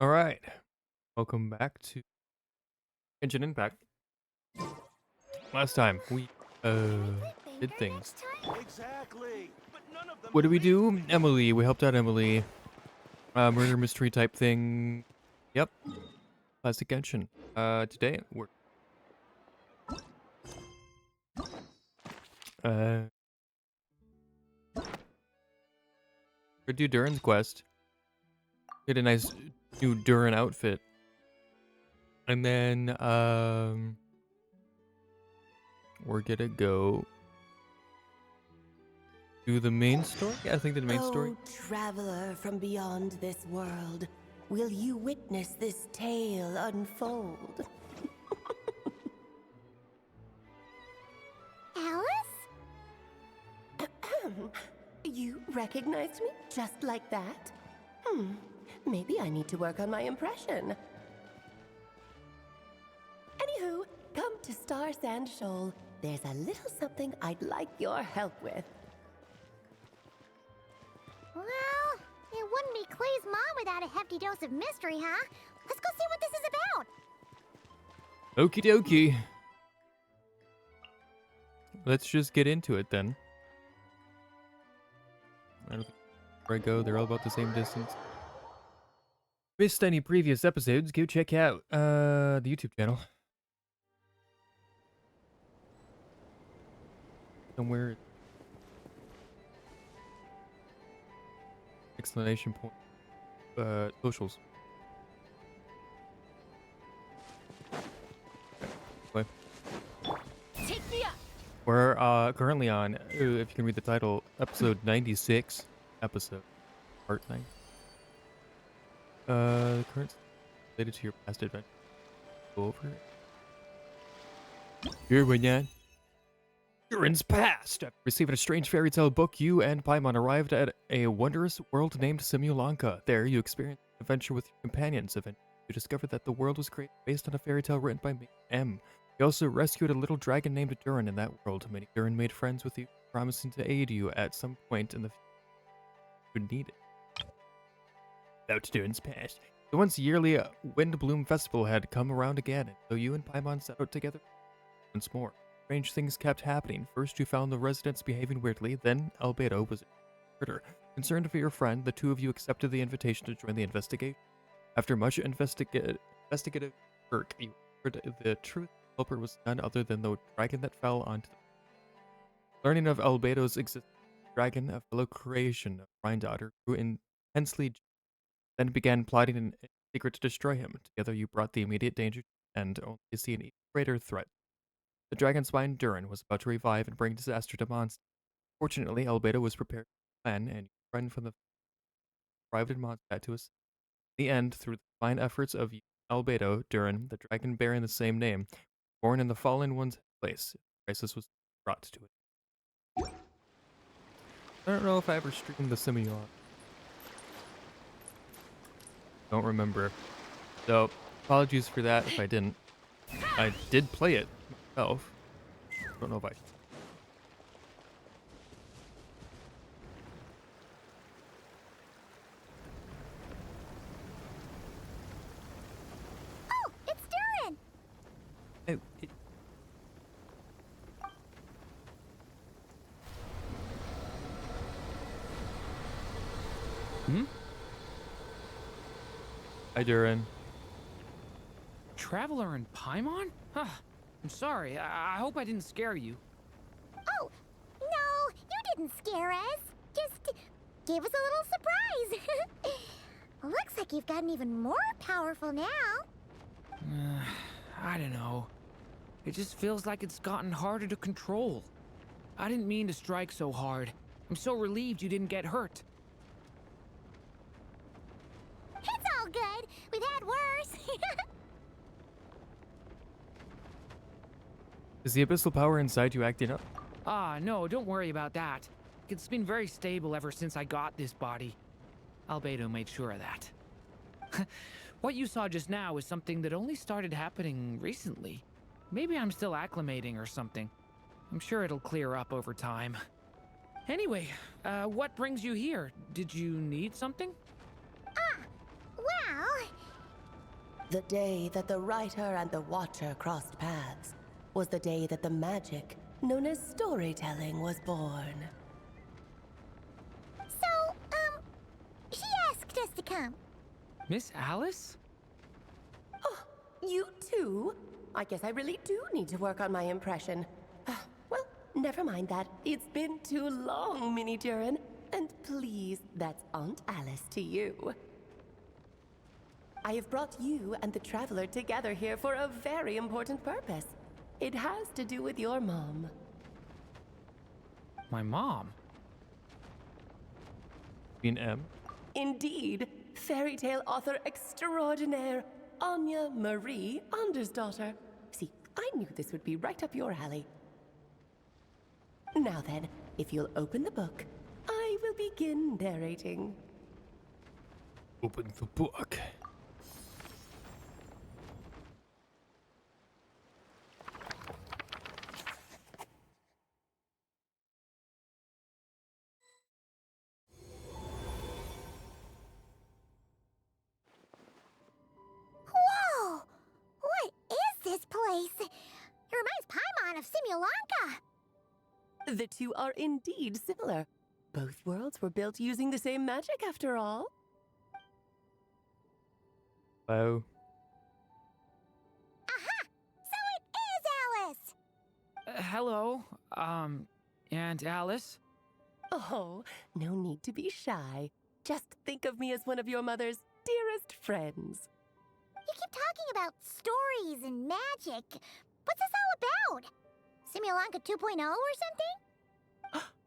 All right, welcome back to Genshin Impact. Last time we did things. Exactly. But none of them What did we believed do? me. Emily, we helped out Emily. Murder mystery type thing. Yep, classic Genshin. Today uh we're do Durin's quest. Get a nice new Durin outfit, and then we're gonna go do the main story. I think the main story. Oh, traveler from beyond this world, will you witness this tale unfold? Alice? You recognized me just like that? Maybe I need to work on my impression. Anywho, come to Star Sand Shoal. There's a little something I'd like your help with. Well, it wouldn't be Clay's mom without a hefty dose of mystery, huh? Let's go see what this is about. Okie dokie. Let's just get into it then. I don't think where I go, they're all about the same distance. Missed any previous episodes, go check out the YouTube channel. Somewhere. Exclamation point. Socials. Anyway. We're currently on, if you can read the title, episode 96. Episode. Part 9. The current related to your past adventure. Go over it. Here, Winyan. Durin's past. After receiving a strange fairy tale book, you and Paimon arrived at a wondrous world named Simulanka. There, you experienced an adventure with your companions. Eventually, you discovered that the world was created based on a fairy tale written by M. You also rescued a little dragon named Durin in that world. Many Durin made friends with you, promising to aid you at some point in the future you would need it. About Durin's past. The once yearly Wind Bloom Festival had come around again, and so you and Paimon set out together once more. Strange things kept happening. First, you found the residents behaving weirdly, then Albedo was a murder. Concerned for your friend, the two of you accepted the invitation to join the investigation. After much investigative work, you heard the truth. The culprit was none other than the dragon that fell onto them. Learning of Albedo's existence, the dragon, a fellow creation of Rhine-daughter, grew intensely jealous, then began plotting in secret to destroy him. Together you brought the immediate danger and only to see an even greater threat. The dragon spine Durin was about to revive and bring disaster to Mondstadt. Fortunately, Albedo was prepared for the plan, and your friend from the arrived in Mondstadt to assist. In the end, through the fine efforts of Albedo, Durin, the dragon bearing the same name, born in the Fallen One's place, the crisis was brought to it. I don't know if I ever streamed the Simulon. Don't remember. So, apologies for that if I didn't. I did play it myself. Don't know if I... Oh, it's Durin! Oh, Hmm? Hi, Durin. Traveler and Paimon? Huh. I'm sorry. I hope I didn't scare you. Oh, no, you didn't scare us. Just gave us a little surprise. Looks like you've gotten even more powerful now. I don't know. It just feels like it's gotten harder to control. I didn't mean to strike so hard. I'm so relieved you didn't get hurt. It's all good. We've had worse. Is the abyssal power inside you acting up? No, don't worry about that. It's been very stable ever since I got this body. Albedo made sure of that. What you saw just now is something that only started happening recently. Maybe I'm still acclimating or something. I'm sure it'll clear up over time. Anyway, what brings you here? Did you need something? Well, The day that the writer and the watcher crossed paths was the day that the magic known as storytelling was born. So, she asked us to come. Miss Alice? Oh, you too? I guess I really do need to work on my impression. Well, never mind that. It's been too long, Mini Durin. And please, that's Aunt Alice to you. I have brought you and the Traveler together here for a very important purpose. It has to do with your mom. My mom? Being M. Indeed, fairy tale author extraordinaire, Anya Marie Andersdottir. See, I knew this would be right up your alley. Now then, if you'll open the book, I will begin narrating. Open the book. Whoa! What is this place? It reminds Paimon of Simulanka. The two are indeed similar. Both worlds were built using the same magic, after all. Hello. Aha! So it is Alice! Hello, Aunt Alice? Oh, no need to be shy. Just think of me as one of your mother's dearest friends. You keep talking about stories and magic. What's this all about? Simulanka 2.0 or something?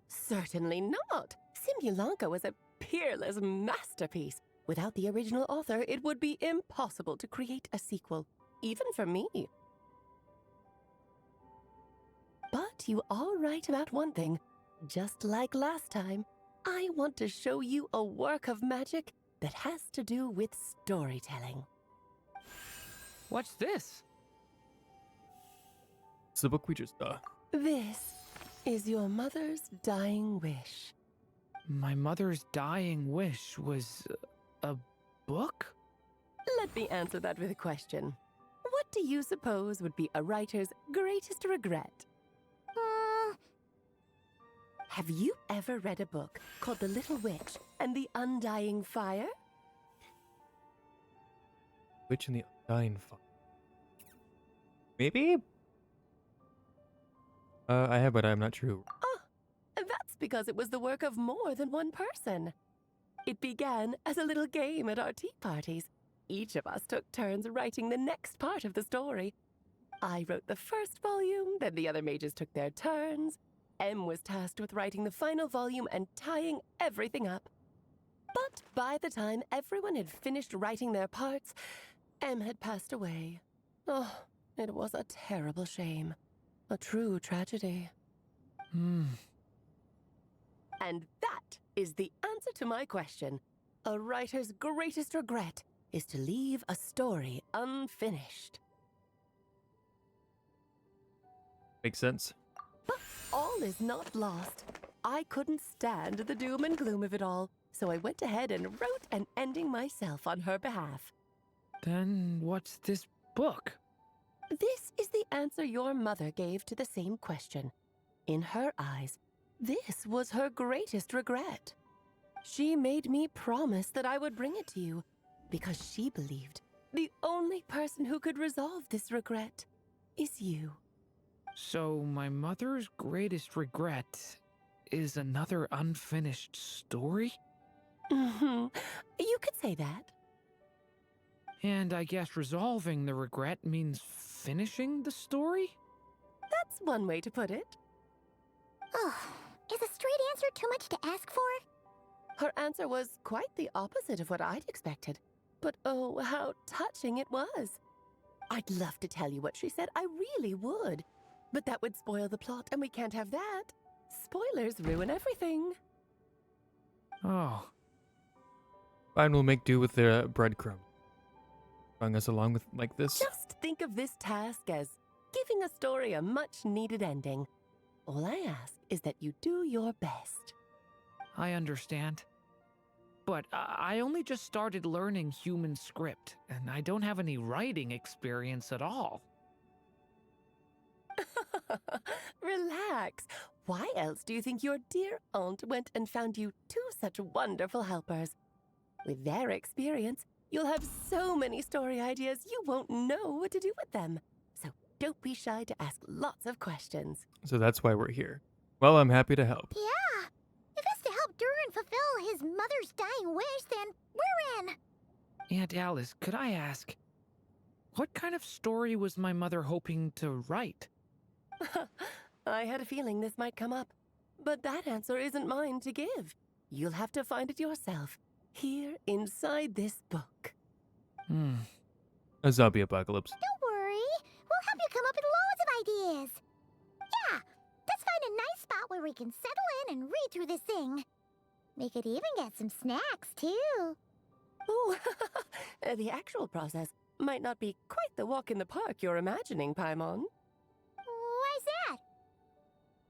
Certainly not. Simulanka was a peerless masterpiece. Without the original author, it would be impossible to create a sequel, even for me. But you are right about one thing. Just like last time, I want to show you a work of magic that has to do with storytelling. What's this? It's the book we just saw. This is your mother's dying wish. My mother's dying wish was a book? Let me answer that with a question. What do you suppose would be a writer's greatest regret? Have you ever read a book called The Little Witch and the Undying Fire? Witch in the Undying Fire. Maybe? I have, but I'm not sure. That's because it was the work of more than one person. It began as a little game at our tea parties. Each of us took turns writing the next part of the story. I wrote the first volume, then the other mages took their turns. Em was tasked with writing the final volume and tying everything up. But by the time everyone had finished writing their parts, Em had passed away. Oh, it was a terrible shame. A true tragedy. And that is the answer to my question. A writer's greatest regret is to leave a story unfinished. Makes sense. But all is not lost. I couldn't stand the doom and gloom of it all, so I went ahead and wrote an ending myself on her behalf. Then what's this book? This is the answer your mother gave to the same question. In her eyes, this was her greatest regret. She made me promise that I would bring it to you, because she believed the only person who could resolve this regret is you. So my mother's greatest regret is another unfinished story? You could say that. And I guess resolving the regret means finishing the story? That's one way to put it. Oh, is a straight answer too much to ask for? Her answer was quite the opposite of what I'd expected. But oh, how touching it was. I'd love to tell you what she said, I really would. But that would spoil the plot, and we can't have that. Spoilers ruin everything. Oh. Fine, we'll make do with the breadcrumb. Bring us along with like this. Just think of this task as giving a story a much-needed ending. All I ask is that you do your best. I understand. but I only just started learning human script, and I don't have any writing experience at all. Relax. Why else do you think your dear aunt went and found you two such wonderful helpers? With their experience, you'll have so many story ideas you won't know what to do with them. So don't be shy to ask lots of questions. So that's why we're here. Well, I'm happy to help. Yeah. If it's to help Durin fulfill his mother's dying wish, then we're in. Aunt Alice, could I ask, what kind of story was my mother hoping to write? I had a feeling this might come up, but that answer isn't mine to give. You'll have to find it yourself, here inside this book. A zombie apocalypse. Don't worry. We'll help you come up with loads of ideas. Yeah. Let's find a nice spot where we can settle in and read through this thing. We could even get some snacks, too. Oh, the actual process might not be quite the walk in the park you're imagining, Paimon. Why's that?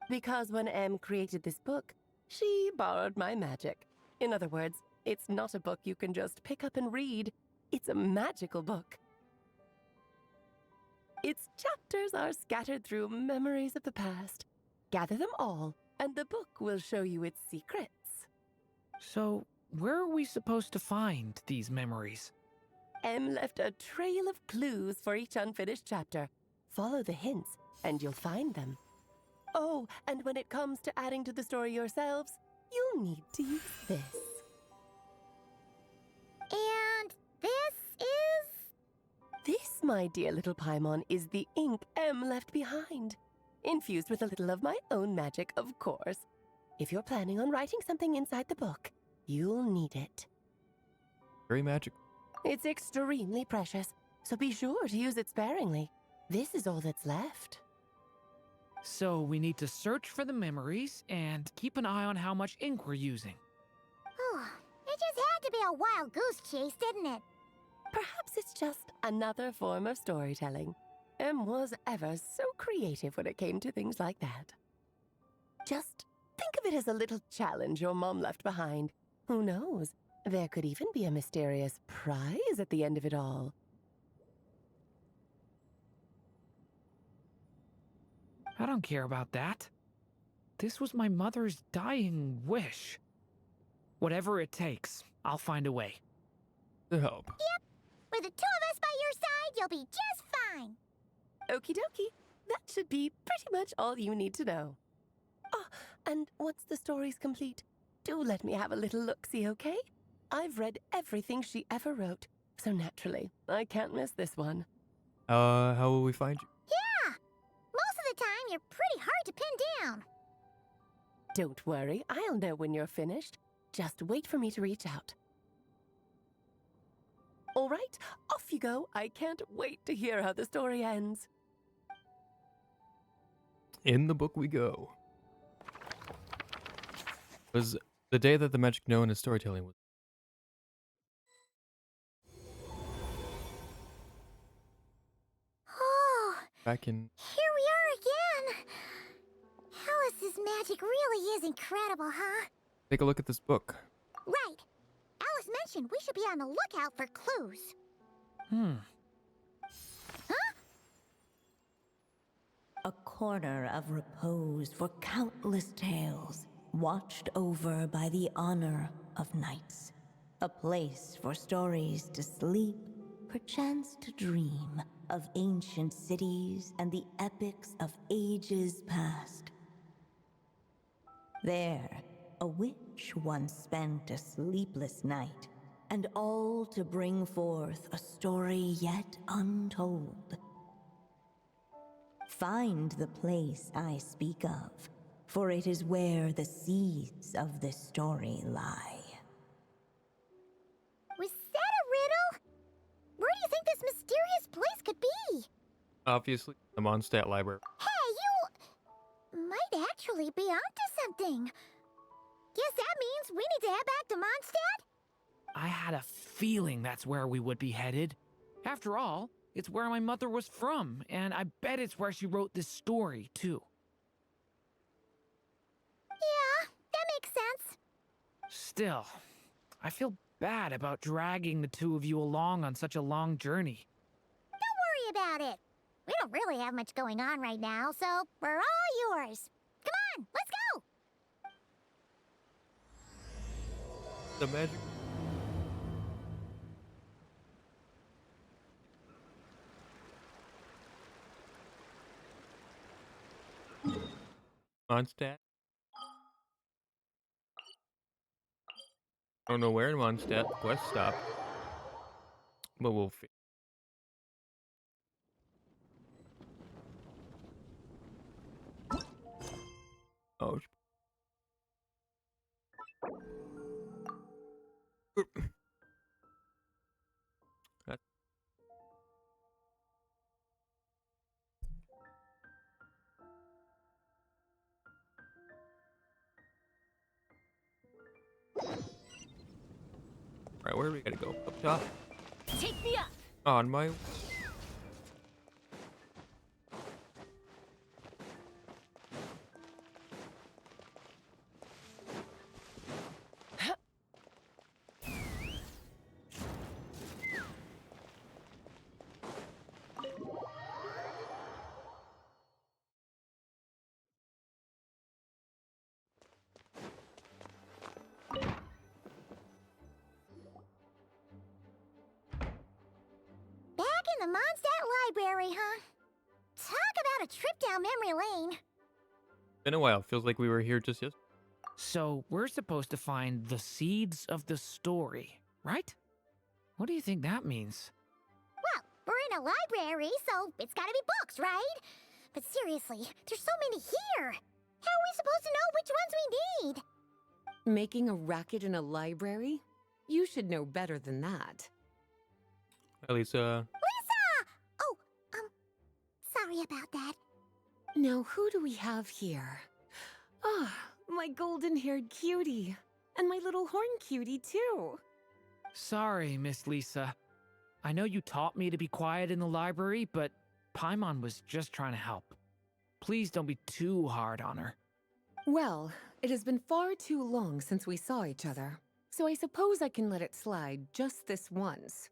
Because when Em created this book, she borrowed my magic. In other words, it's not a book you can just pick up and read. It's a magical book. Its chapters are scattered through memories of the past. Gather them all, and the book will show you its secrets. So, where are we supposed to find these memories? Em left a trail of clues for each unfinished chapter. Follow the hints, and you'll find them. Oh, and when it comes to adding to the story yourselves, you'll need to use this. And this is... This, my dear little Paimon, is the ink Em left behind. Infused with a little of my own magic, of course. If you're planning on writing something inside the book, you'll need it. Very magical. It's extremely precious, so be sure to use it sparingly. This is all that's left. So we need to search for the memories and keep an eye on how much ink we're using. Oh, it just had to be a wild goose chase, didn't it? Perhaps it's just another form of storytelling. Em was ever so creative when it came to things like that. Just think of it as a little challenge your mom left behind. Who knows? There could even be a mysterious prize at the end of it all. I don't care about that. This was my mother's dying wish. Whatever it takes, I'll find a way. To help. With the two of us by your side, you'll be just fine. Okie dokie. That should be pretty much all you need to know. Ah, and once the story's complete, do let me have a little look-see, okay? I've read everything she ever wrote, so naturally, I can't miss this one. How will we find you? Yeah. Most of the time, you're pretty hard to pin down. Don't worry, I'll know when you're finished. Just wait for me to reach out. All right, off you go. I can't wait to hear how the story ends. In the book we go. It was the day that the magic known as storytelling was. Oh, Back in. here we are again. Alice's magic really is incredible, huh? Take a look at this book. Right. Alice mentioned we should be on the lookout for clues. A corner of repose for countless tales, watched over by the honor of knights. A place for stories to sleep, perchance to dream of ancient cities and the epics of ages past. There, a witch once spent a sleepless night, and all to bring forth a story yet untold. Find the place I speak of, for it is where the seeds of this story lie. Was that a riddle? Where do you think this mysterious place could be? Obviously, the Mondstadt Library. Hey, you might actually be onto something. Guess that means we need to head back to Mondstadt? I had a feeling that's where we would be headed. After all, it's where my mother was from, and I bet it's where she wrote this story, too. Yeah, that makes sense. Still, I feel bad about dragging the two of you along on such a long journey. Don't worry about it. We don't really have much going on right now, so we're all yours. Come on, let's go! The magic. Mondstadt. I don't know where in Mondstadt the quest stopped, but we'll figure. Oh. That- Alright, where do we gotta go? Up top? Take me up! On my... Back in the Mondstadt Library, huh? Talk about a trip down memory lane. Been a while. Feels like we were here just yesterday. So, we're supposed to find the seeds of the story, right? What do you think that means? Well, we're in a library, so it's gotta be books, right? But seriously, there's so many here. How are we supposed to know which ones we need? Making a racket in a library? You should know better than that. At least, Lisa! Oh, sorry about that. Now, who do we have here? Ah, my golden-haired cutie. And my little horn cutie, too. Sorry, Miss Lisa. I know you taught me to be quiet in the library, but Paimon was just trying to help. Please don't be too hard on her. Well, it has been far too long since we saw each other, so I suppose I can let it slide just this once.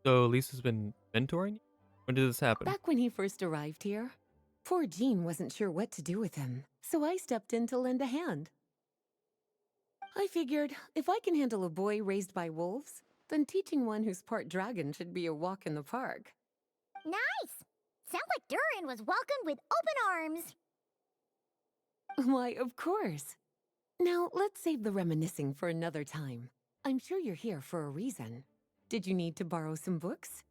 so Lisa's been mentoring you? When did this happen? Back when he first arrived here, poor Jean wasn't sure what to do with him, so I stepped in to lend a hand. I figured, if I can handle a boy raised by wolves, then teaching one who's part dragon should be a walk in the park. Nice! Sounds like Durin was welcomed with open arms. Why, of course. Now, let's save the reminiscing for another time. I'm sure you're here for a reason. Did you need to borrow some books?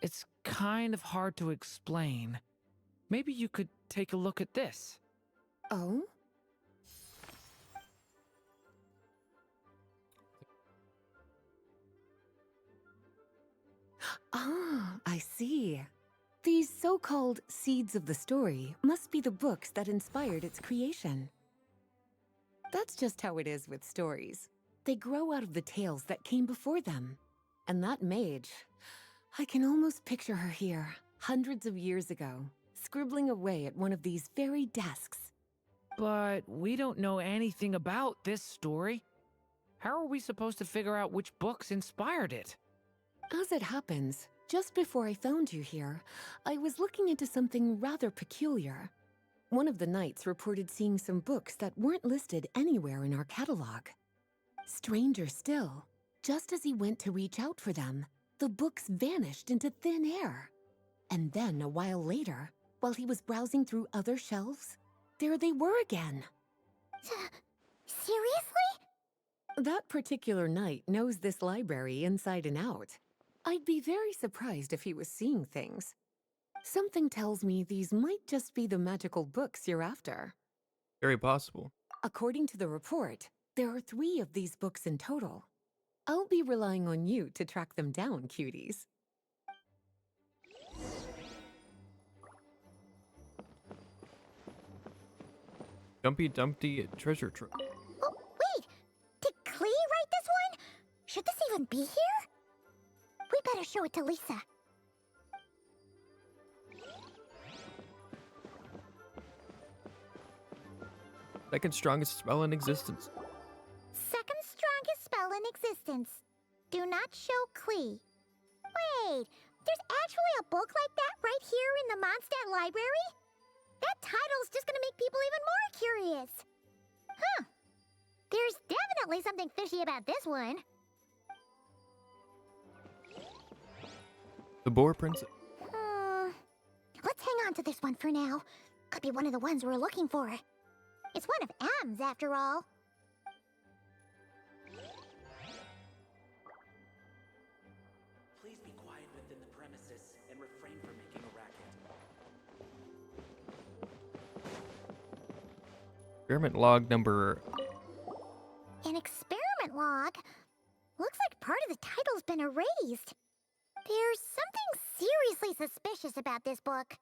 It's kind of hard to explain. Maybe you could take a look at this. Oh? Ah, I see. These so-called seeds of the story must be the books that inspired its creation. That's just how it is with stories. They grow out of the tales that came before them. And that mage, I can almost picture her here, hundreds of years ago, scribbling away at one of these very desks. But we don't know anything about this story. How are we supposed to figure out which books inspired it? As it happens, just before I found you here, I was looking into something rather peculiar. One of the knights reported seeing some books that weren't listed anywhere in our catalog. Stranger still, just as he went to reach out for them, the books vanished into thin air. And then, a while later, while he was browsing through other shelves, there they were again. Seriously? That particular knight knows this library inside and out. I'd be very surprised if he was seeing things. Something tells me these might just be the magical books you're after. Very possible. According to the report, there are 3 of these books in total. I'll be relying on you to track them down, cuties. Dumpy Dumpty treasure trove. Oh, wait! Did Klee write this one? Should this even be here? We better show it to Lisa. Second strongest spell in existence. Second strongest spell distance. Do not show Klee. Wait, there's actually a book like that right here in the Mondstadt library? That title's just gonna make people even more curious. Huh. There's definitely something fishy about this one. The Boar Princess. Let's hang on to this one for now. Could be one of the ones we're looking for. It's one of M's, after all. Please be quiet within the premises and refrain from making a racket. Experiment log number. An experiment log? Looks like part of the title's been erased. There's something seriously suspicious about this book.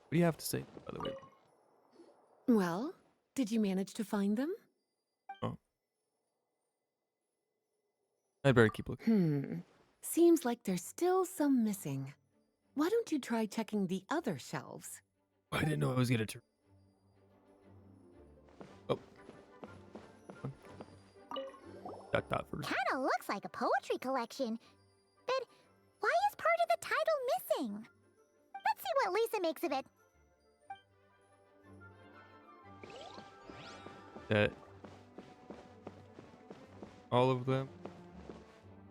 What do you have to say, by the way? Well, did you manage to find them? Oh. I'd better keep looking. Seems like there's still some missing. Why don't you try checking the other shelves? I didn't know I was gonna turn. Oh. Dot first. Kinda looks like a poetry collection. But why is part of the title missing? Let's see what Lisa makes of it. That all of them,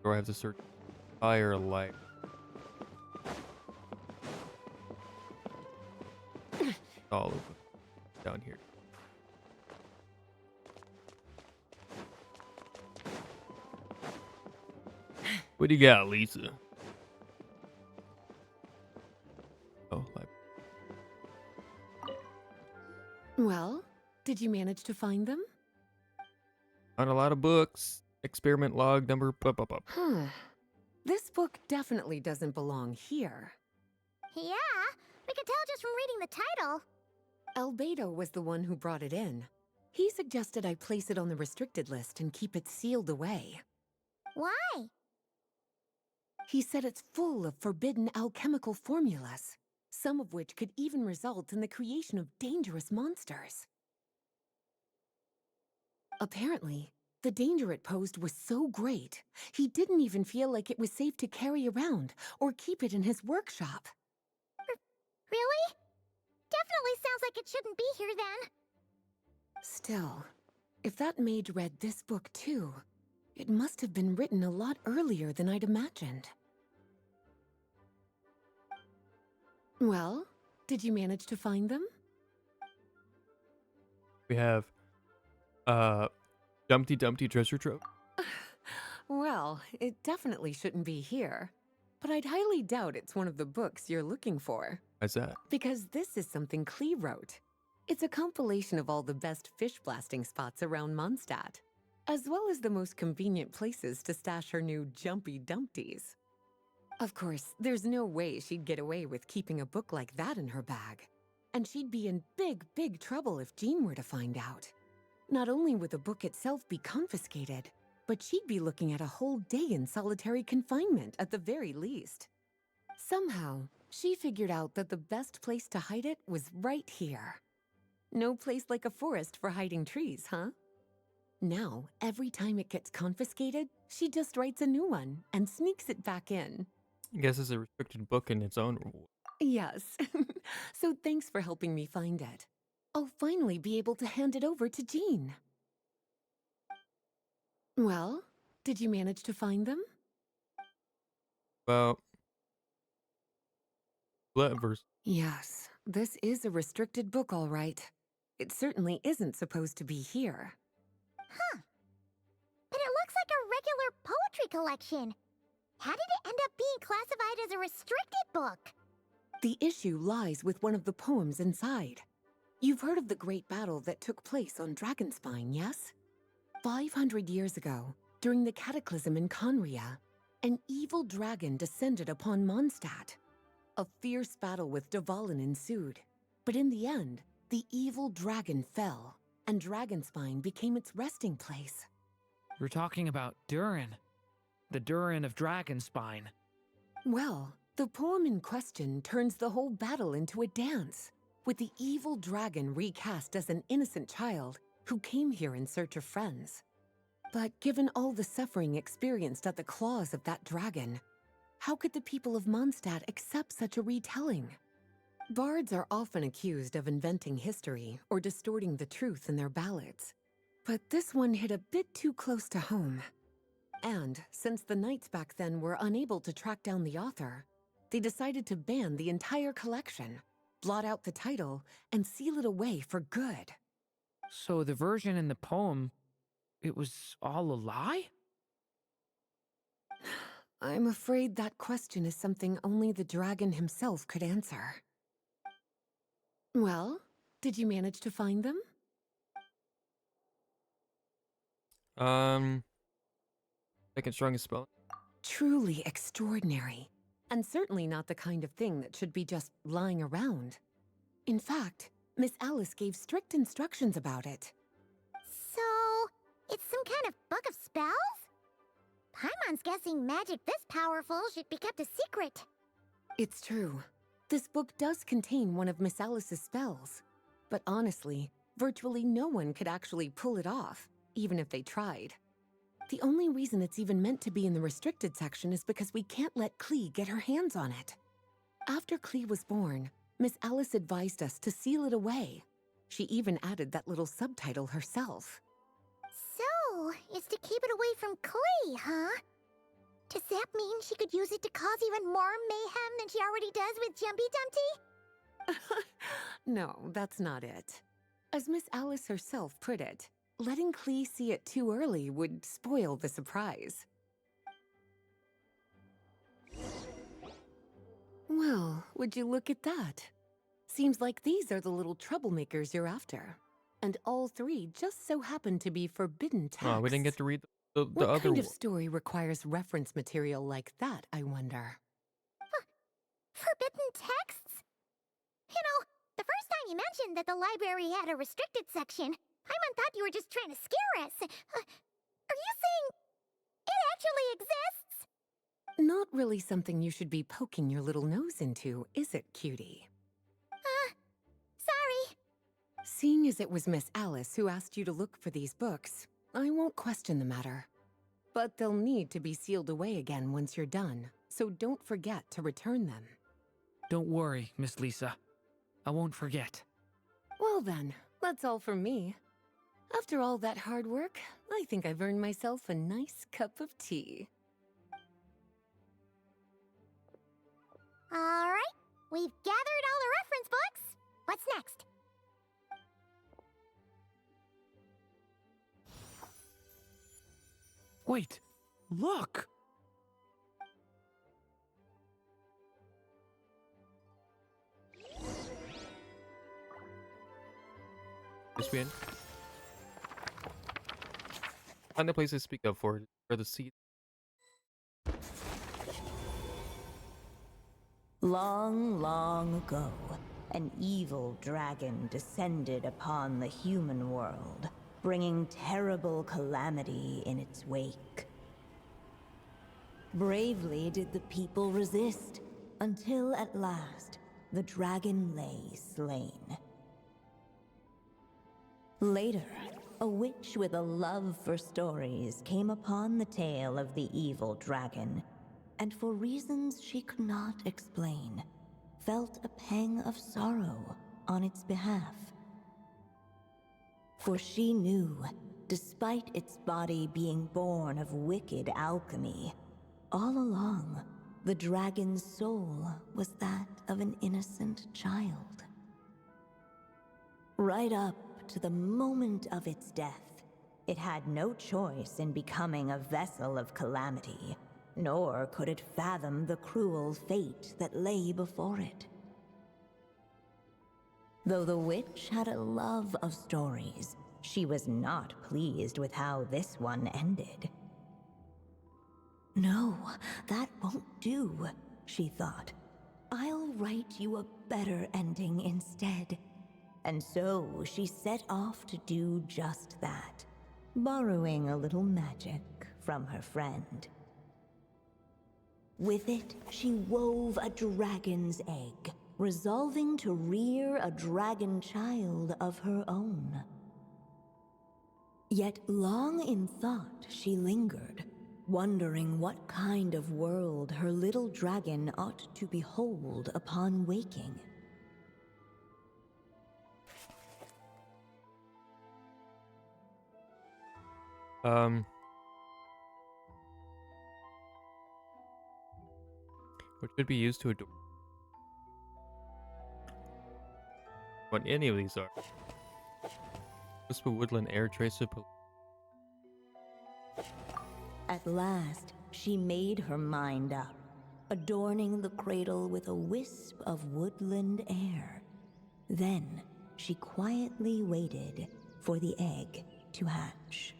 or I have to search fire light. All of them down here. What do you got, Lisa? Oh, Well, did you manage to find them? found a lot of books. Experiment log number. Huh. This book definitely doesn't belong here. Yeah, we can tell just from reading the title. Albedo was the one who brought it in. He suggested I place it on the restricted list and keep it sealed away. Why? He said it's full of forbidden alchemical formulas, some of which could even result in the creation of dangerous monsters. Apparently, the danger it posed was so great, he didn't even feel like it was safe to carry around or keep it in his workshop. Really? Definitely sounds like it shouldn't be here then. Still, if that maid read this book too, it must have been written a lot earlier than I'd imagined. Well, did you manage to find them? We have Dumpty Dumpty treasure trove. Well, it definitely shouldn't be here. But I'd highly doubt it's one of the books you're looking for. Why's that? Because this is something Klee wrote. It's a compilation of all the best fish blasting spots around Mondstadt, as well as the most convenient places to stash her new Jumpy Dumpties. Of course, there's no way she'd get away with keeping a book like that in her bag. And she'd be in big trouble if Jean were to find out. Not only would the book itself be confiscated, but she'd be looking at a whole day in solitary confinement at the very least. Somehow, she figured out that the best place to hide it was right here. No place like a forest for hiding trees, huh? Now, every time it gets confiscated, she just writes a new one and sneaks it back in. I guess it's a restricted book in its own rule. Yes. So thanks for helping me find it. I'll finally be able to hand it over to Jean. Well, did you manage to find them? Well, verse. Yes, this is a restricted book, all right. It certainly isn't supposed to be here. Huh. But it looks like a regular poetry collection. How did it end up being classified as a restricted book? The issue lies with one of the poems inside. You've heard of the great battle that took place on Dragonspine, yes? 500 years ago, during the cataclysm in Conria, an evil dragon descended upon Mondstadt. A fierce battle with Dvalin ensued, but in the end, the evil dragon fell, and Dragonspine became its resting place. We're talking about Durin. The Durin of Dragonspine. Well, the poem in question turns the whole battle into a dance. with the evil dragon recast as an innocent child who came here in search of friends. But given all the suffering experienced at the claws of that dragon, how could the people of Mondstadt accept such a retelling? Bards are often accused of inventing history or distorting the truth in their ballads, but this one hit a bit too close to home. And since the knights back then were unable to track down the author, they decided to ban the entire collection, blot out the title, and seal it away for good. So the version in the poem, it was all a lie? I'm afraid that question is something only the dragon himself could answer. Well, did you manage to find them? Second strongest spell. Truly extraordinary, and certainly not the kind of thing that should be just lying around. In fact, Miss Alice gave strict instructions about it. So, it's some kind of book of spells? Paimon's guessing magic this powerful should be kept a secret. It's true. This book does contain one of Miss Alice's spells. But honestly, virtually no one could actually pull it off, even if they tried. The only reason it's even meant to be in the restricted section is because we can't let Klee get her hands on it. After Klee was born, Miss Alice advised us to seal it away. She even added that little subtitle herself. So, it's to keep it away from Klee, huh? Does that mean she could use it to cause even more mayhem than she already does with Jumpy Dumpty? No, that's not it. As Miss Alice herself put it, letting Klee see it too early would spoil the surprise. Well, would you look at that? Seems like these are the little troublemakers you're after. And all three just so happen to be forbidden texts. Oh, we didn't get to read the What other kind of one. story requires reference material like that, I wonder? Forbidden texts? You know, the first time you mentioned that the library had a restricted section, Paimon thought you were just trying to scare us. Are you saying it actually exists? Not really something you should be poking your little nose into, is it, cutie? Sorry. Seeing as it was Miss Alice who asked you to look for these books, I won't question the matter. But they'll need to be sealed away again once you're done, so don't forget to return them. Don't worry, Miss Lisa. I won't forget. Well then, that's all from me. After all that hard work, I think I've earned myself a nice cup of tea. All right, we've gathered all the reference books. What's next? Wait, look! This way in. Find the place I speak of for the seed. Long, long ago, an evil dragon descended upon the human world, bringing terrible calamity in its wake. Bravely did the people resist, until at last, the dragon lay slain. Later, a witch with a love for stories came upon the tale of the evil dragon, and for reasons she could not explain, felt a pang of sorrow on its behalf. For she knew, despite its body being born of wicked alchemy, all along, the dragon's soul was that of an innocent child. Right up to the moment of its death, it had no choice in becoming a vessel of calamity, nor could it fathom the cruel fate that lay before it. Though the witch had a love of stories, she was not pleased with how this one ended. No, that won't do, she thought. I'll write you a better ending instead. And so she set off to do just that, borrowing a little magic from her friend. With it, she wove a dragon's egg, resolving to rear a dragon child of her own. Yet long in thought she lingered, wondering what kind of world her little dragon ought to behold upon waking. Which could be used to adore what any of these are. Whisper woodland air trace of At last, she made her mind up, adorning the cradle with a wisp of woodland air. Then, she quietly waited for the egg to hatch.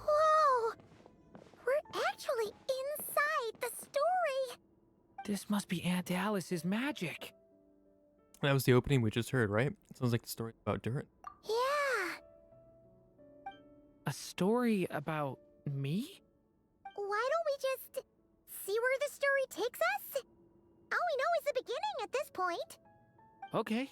Whoa! We're actually inside the story! This must be Aunt Alice's magic. That was the opening we just heard, right? Sounds like the story about Durin. Yeah! A story about me? Why don't we just see where the story takes us? All we know is the beginning at this point. Okay.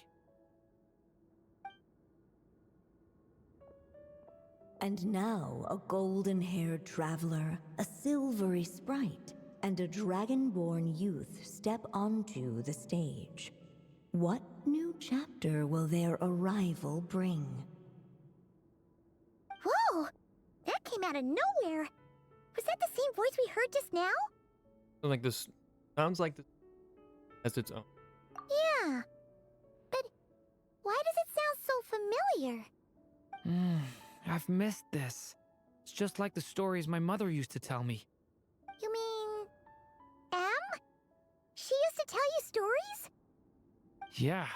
And now a golden-haired traveler, a silvery sprite, and a dragon-born youth step onto the stage. What new chapter will their arrival bring? Whoa! That came out of nowhere! Was that the same voice we heard just now? Sounds like this has its own. Yeah. But why does it sound so familiar? I've missed this. It's just like the stories my mother used to tell me. You mean... Em? She used to tell you stories? Yeah,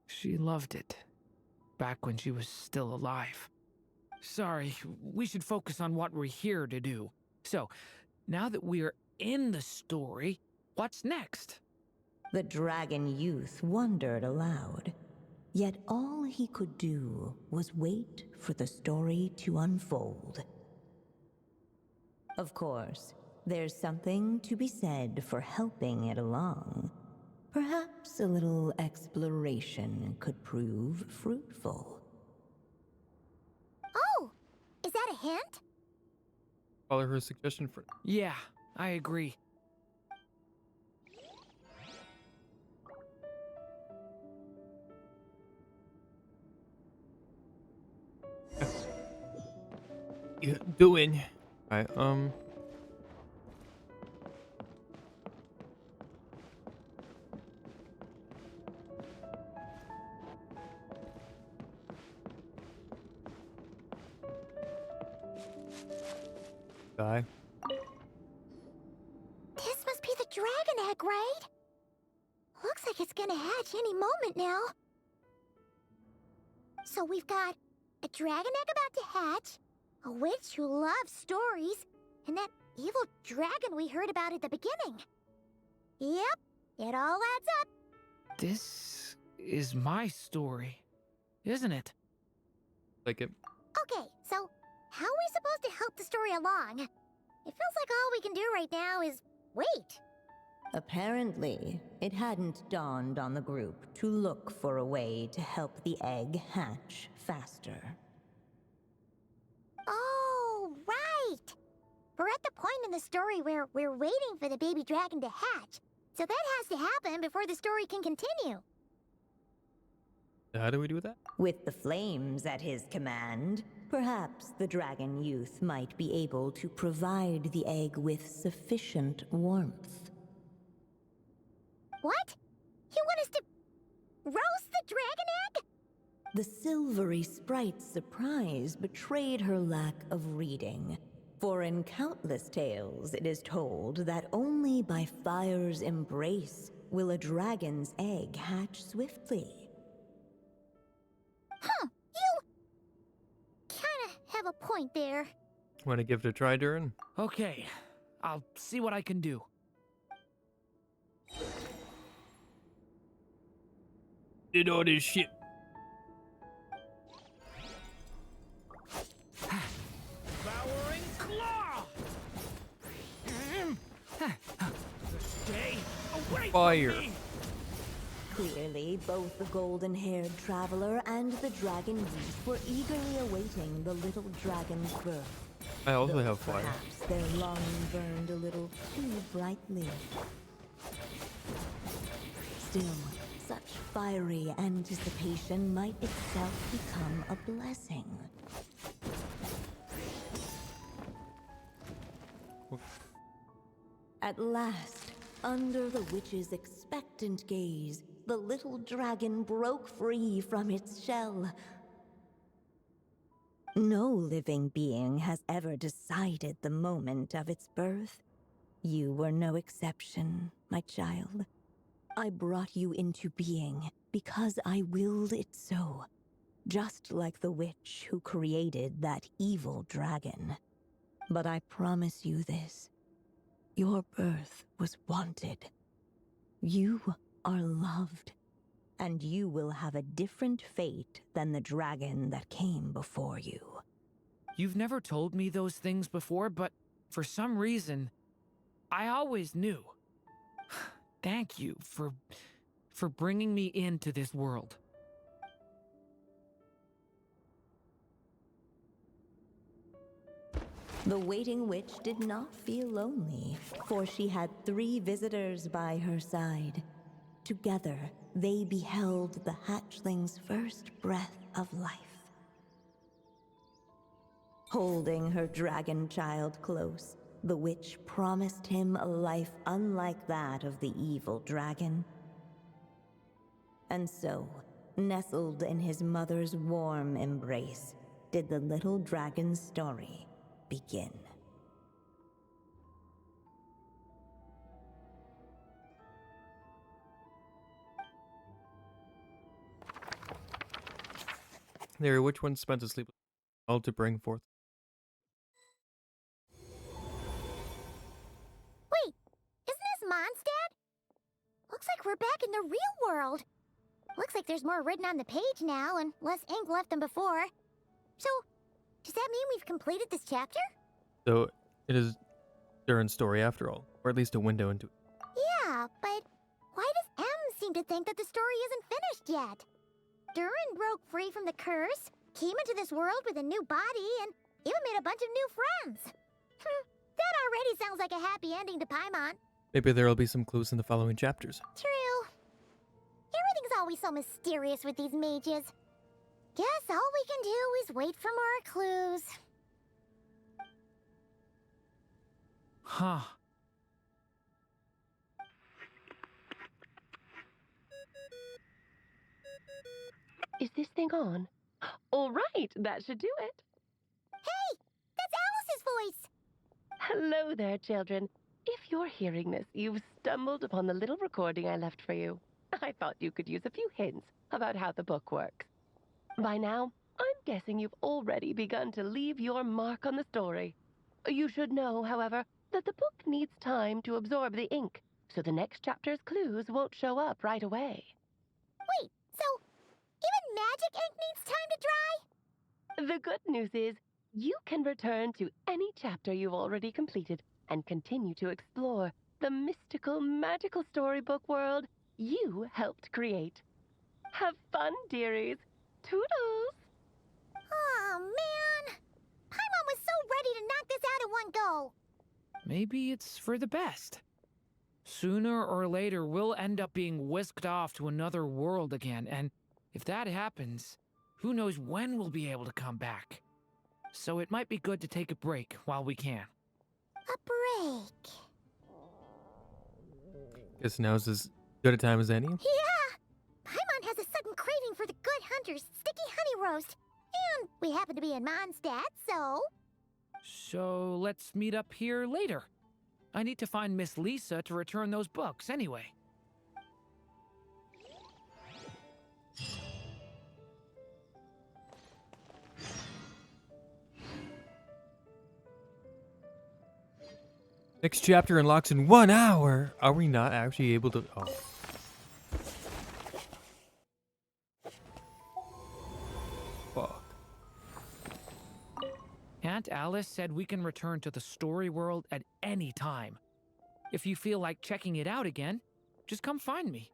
she loved it. Back when she was still alive. Sorry, we should focus on what we're here to do. So, now that we're in the story, what's next? The dragon youth wondered aloud. Yet all he could do was wait for the story to unfold. Of course, there's something to be said for helping it along. Perhaps a little exploration could prove fruitful. Oh! Is that a hint? Follow her suggestion for. Yeah, I agree. You doing? Alright, die. This must be the dragon egg, right? Looks like it's gonna hatch any moment now. So we've got a dragon egg about to hatch, a witch who loves stories, and that evil dragon we heard about at the beginning. Yep, it all adds up. This is my story, isn't it? Like it. Okay, so how are we supposed to help the story along? It feels like all we can do right now is wait. Apparently, it hadn't dawned on the group to look for a way to help the egg hatch faster. Oh, right! We're at the point in the story where we're waiting for the baby dragon to hatch. So that has to happen before the story can continue. How do we do that? With the flames at his command, perhaps the dragon youth might be able to provide the egg with sufficient warmth. What? You want us to roast the dragon egg? The silvery sprite's surprise betrayed her lack of reading. For in countless tales, it is told that only by fire's embrace will a dragon's egg hatch swiftly. Huh, you kinda have a point there. Want to give it a try, Durin? Okay, I'll see what I can do. Did all this shit. Devouring claw! Fire. Clearly, both the golden-haired traveler and the dragon youth were eagerly awaiting the little dragon's birth. I also Though have fire. perhaps their longing burned a little too brightly. Still, such fiery anticipation might itself become a blessing. At last, under the witch's expectant gaze, the little dragon broke free from its shell. No living being has ever decided the moment of its birth. You were no exception, my child. I brought you into being because I willed it so, just like the witch who created that evil dragon. But I promise you this. Your birth was wanted. You are loved, and you will have a different fate than the dragon that came before you. You've never told me those things before, but for some reason, I always knew. Thank you for bringing me into this world. The waiting witch did not feel lonely, for she had 3 visitors by her side. Together, they beheld the hatchling's first breath of life. Holding her dragon child close, the witch promised him a life unlike that of the evil dragon. And so, nestled in his mother's warm embrace, did the little dragon's story begin. There, which one spent his sleep all to bring forth? Wait, isn't this Mondstadt? Looks like we're back in the real world. Looks like there's more written on the page now and less ink left than before. So, does that mean we've completed this chapter? So, it is Durin's story after all, or at least a window into it. Yeah, but why does M seem to think that the story isn't finished yet? Durin broke free from the curse, came into this world with a new body, and even made a bunch of new friends. That already sounds like a happy ending to Paimon. Maybe there will be some clues in the following chapters. True. Everything's always so mysterious with these mages. Guess all we can do is wait for more clues. Huh. Is this thing on? All right, that should do it. Hey, that's Alice's voice. Hello there, children. If you're hearing this, you've stumbled upon the little recording I left for you. I thought you could use a few hints about how the book works. By now, I'm guessing you've already begun to leave your mark on the story. You should know, however, that the book needs time to absorb the ink, so the next chapter's clues won't show up right away. Wait, so even magic ink needs time to dry? The good news is, you can return to any chapter you've already completed and continue to explore the mystical, magical storybook world you helped create. Have fun, dearies. Toodles! Oh, man. Paimon was so ready to knock this out in one go. Maybe it's for the best. Sooner or later, we'll end up being whisked off to another world again, and if that happens, who knows when we'll be able to come back. So it might be good to take a break while we can. A break. Guess now's as good a time as any. Yeah! Paimon has a sudden craving for the Good Hunter's sticky honey roast. And we happen to be in Mondstadt, so... So let's meet up here later. I need to find Miss Lisa to return those books anyway. Next chapter unlocks in 1 hour. Are we not actually able to? Oh. Fuck. Aunt Alice said we can return to the story world at any time. If you feel like checking it out again, Just come find me.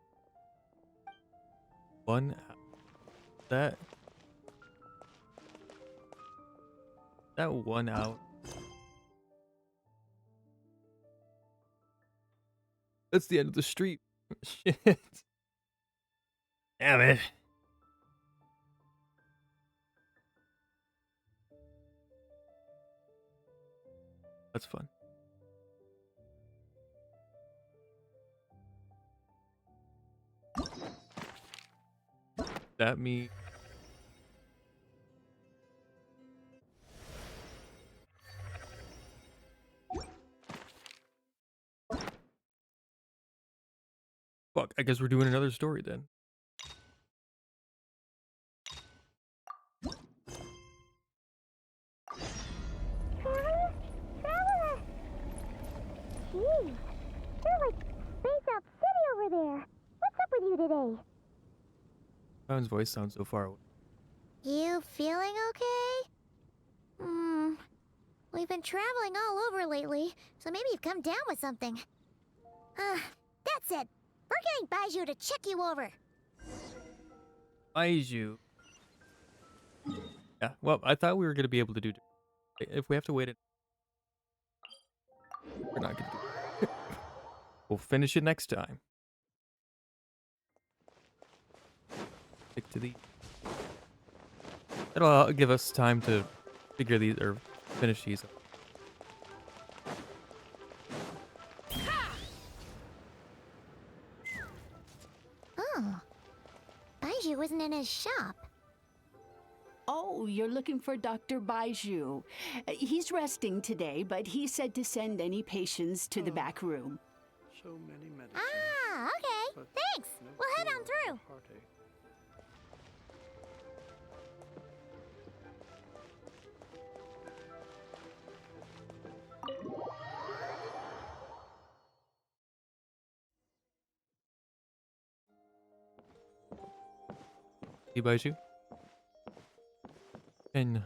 One. That. That 1 hour. That's the end of the street. Shit. Damn it. That's fun. That me. Fuck, I guess we're doing another story then. Traveler! Jeez, you're like Space Out City over there. What's up with you today? Paimon's voice sounds so far away. You feeling okay? We've been traveling all over lately, so maybe you've come down with something. That's it. We're getting Baiju to check you over. Baiju. Yeah, well, I thought we were going to be able to do... If we have to wait it... We're not going to do it. We'll finish it next time. Stick to the... That'll give us time to figure these, or finish these up. Oh. Baiju isn't in his shop. Oh, you're looking for Dr. Baiju. He's resting today, but he said to send any patients to the back room. So many medicines. Ah, okay. but Thanks. no We'll head on cure for through. heartache. Baiju. And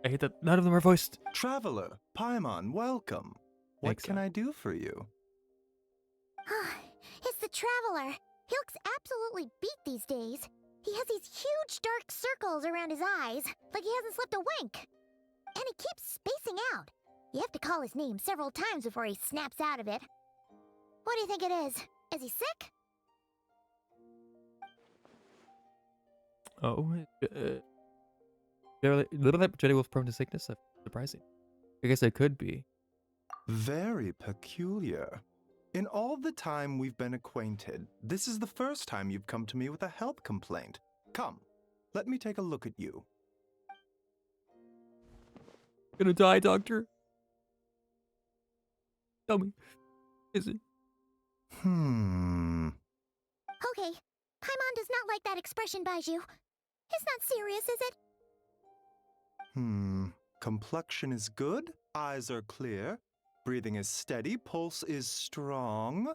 I hate that none of them are voiced. Traveler, Paimon, welcome. What Thanks, can I do for you? It's the Traveler. He looks absolutely beat these days. He has these huge dark circles around his eyes, like he hasn't slept a wink. And he keeps spacing out. You have to call his name several times before he snaps out of it. What do you think it is? Is he sick? Oh, Jetty Wolf prone to sickness? That's surprising. I guess it could be. Very peculiar. In all the time we've been acquainted, this is the first time you've come to me with a health complaint. Come, let me take a look at you. Gonna die, doctor? Tell me. Is it? Okay. Paimon does not like that expression, Baiju. It's not serious, is it? Complexion is good, eyes are clear, breathing is steady, pulse is strong.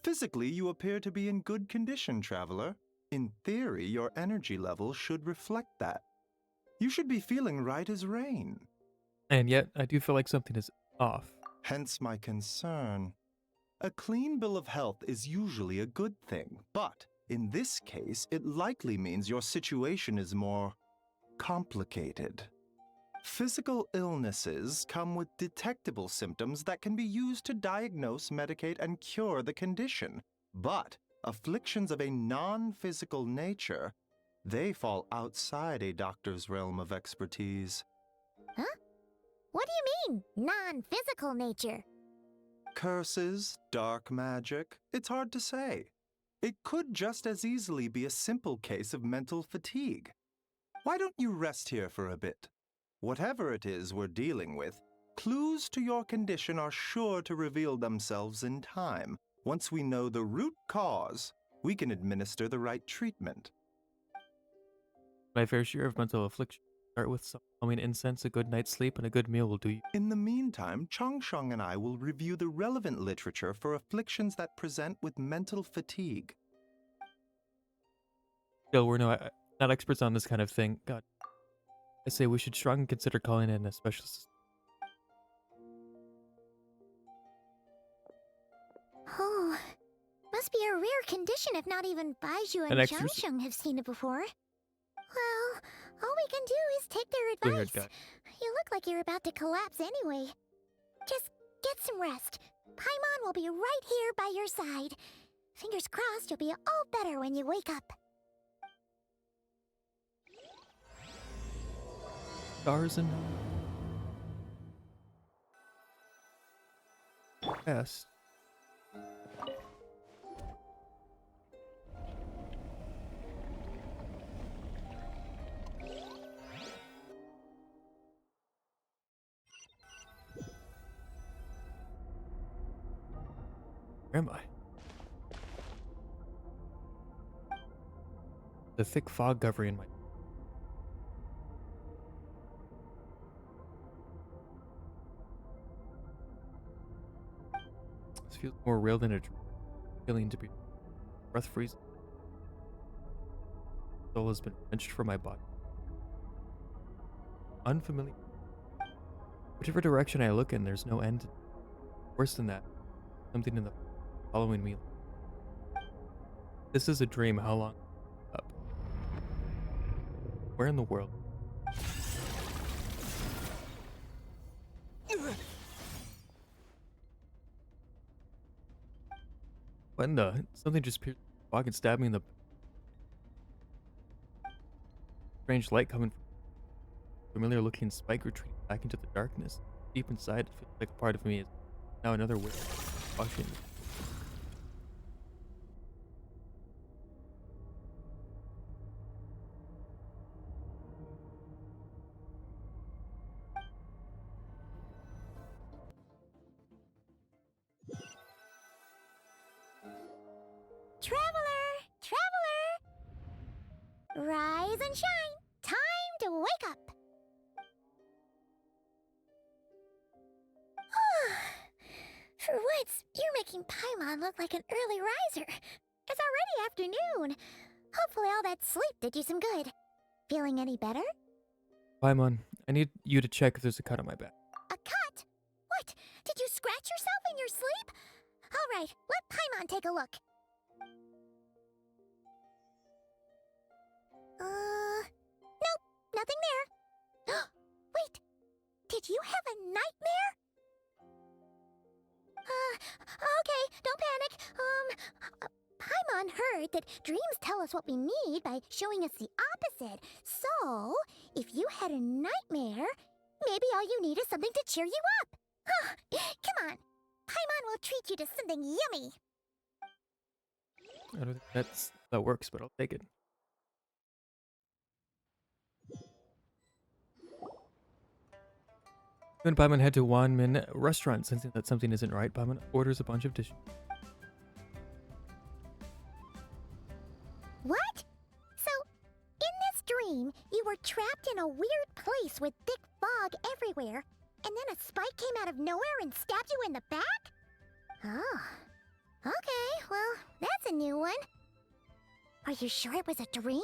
Physically, you appear to be in good condition, Traveler. In theory, your energy level should reflect that. You should be feeling right as rain. And yet, I do feel like something is off. Hence my concern. A clean bill of health is usually a good thing, but in this case, it likely means your situation is more complicated. Physical illnesses come with detectable symptoms that can be used to diagnose, medicate, and cure the condition. But afflictions of a non-physical nature, they fall outside a doctor's realm of expertise. Huh? What do you mean, non-physical nature? Curses, dark magic, it's hard to say. It could just as easily be a simple case of mental fatigue. Why don't you rest here for a bit? Whatever it is we're dealing with, clues to your condition are sure to reveal themselves in time. Once we know the root cause, we can administer the right treatment. My fair share of mental affliction. Start with some calming incense, a good night's sleep, and a good meal will do you. In the meantime, Changsheng and I will review the relevant literature for afflictions that present with mental fatigue. Still, we're not experts on this kind of thing. God. I say we should strongly consider calling in a specialist. Oh, Must be a rare condition if not even Baiju and An extra Xiangsheng have seen it before. Well, all we can do is take their Weird advice. guy. You look like you're about to collapse anyway. Just get some rest. Paimon will be right here by your side. Fingers crossed you'll be all better when you wake up. Stars and best. Where am I? The thick fog covering my. This feels more real than a dream. Feeling to be breath freezing. Soul has been wrenched from my body. Unfamiliar. Whichever direction I look in, there's no end. Worse than that, something in the following me. This is a dream. How long? Up. Where in the world? What in the? Something just pierced the fog and stabbed me in the. Strange light coming from familiar looking spike retreating back into the darkness. Deep inside, it feels like a part of me is now another way watching me. Traveler! Traveler! Rise and shine! Time to wake up! For once, you're making Paimon look like an early riser. It's already afternoon. Hopefully all that sleep did you some good. Feeling any better? Paimon, I need you to check if there's a cut on my back. A cut? What? Did you scratch yourself in your sleep? All right, let Paimon take a look. Nope, nothing there. Wait, did you have a nightmare? Okay, don't panic. Paimon heard that dreams tell us what we need by showing us the opposite. So, if you had a nightmare, maybe all you need is something to cheer you up. Come on, Paimon will treat you to something yummy. I don't think that works, but I'll take it. When Paimon head to Wanmin restaurant, sensing that something isn't right, Paimon orders a bunch of dishes. What? So, in this dream, you were trapped in a weird place with thick fog everywhere, and then a spike came out of nowhere and stabbed you in the back? Oh. Okay, well, that's a new one. Are you sure it was a dream?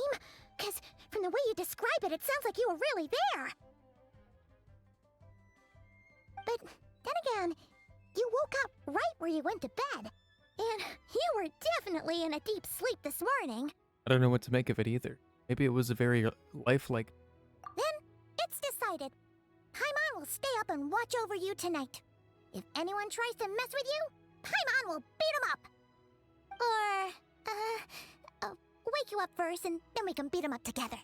'Cause from the way you describe it, it sounds like you were really there. But then again, you woke up right where you went to bed. And you were definitely in a deep sleep this morning. I don't know what to make of it either. Maybe it was a very lifelike. Then, it's decided. Paimon will stay up and watch over you tonight. If anyone tries to mess with you, Paimon will beat him up. Or, wake you up first and then we can beat him up together.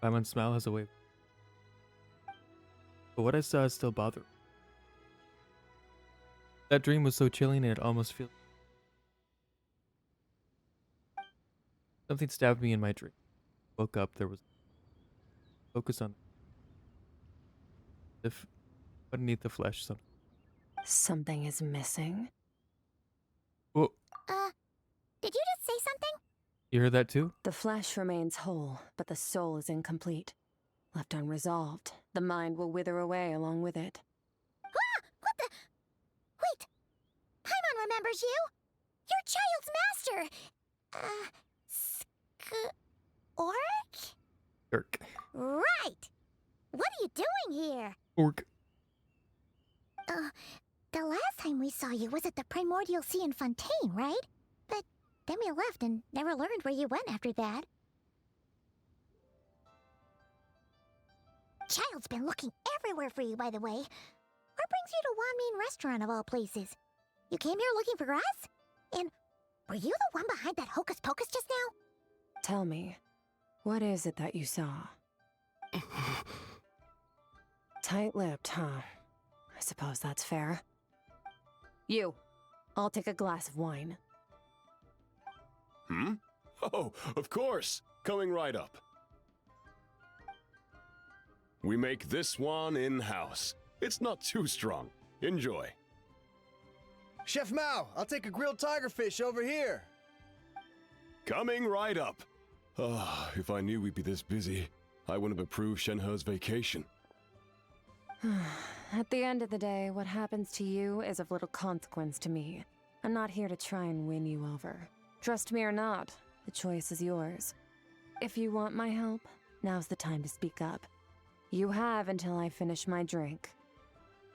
Paimon's smile has a way. But what I saw is still bothering. That dream was so chilling and it almost feels. Something stabbed me in my dream. Woke up, there was focus on underneath the flesh. Something is missing. Whoa, Did you just say something? you heard that too? The flesh remains whole, but the soul is incomplete. Left unresolved, the mind will wither away along with it. Ah! What the? Wait! Paimon remembers you! Your child's master! Skirk? Skirk. Right! What are you doing here? Orc. The last time we saw you was at the Primordial Sea in Fontaine, right? But then we left and never learned where you went after that. Child's been looking everywhere for you, by the way. What brings you to Wanmean Restaurant of all places? You came here looking for us? And were you the one behind that hocus pocus just now? Tell me, what is it that you saw? Tight-lipped, huh? I suppose that's fair. You, I'll take a glass of wine. Hmm? Oh, of course! Coming right up. We make this one in-house. It's not too strong. Enjoy. Chef Mao, I'll take a grilled tigerfish over here. Coming right up. Ah, if I knew we'd be this busy, I wouldn't have approved Shenhe's vacation. At the end of the day, what happens to you is of little consequence to me. I'm not here to try and win you over. Trust me or not, the choice is yours. If you want my help, now's the time to speak up. You have until I finish my drink.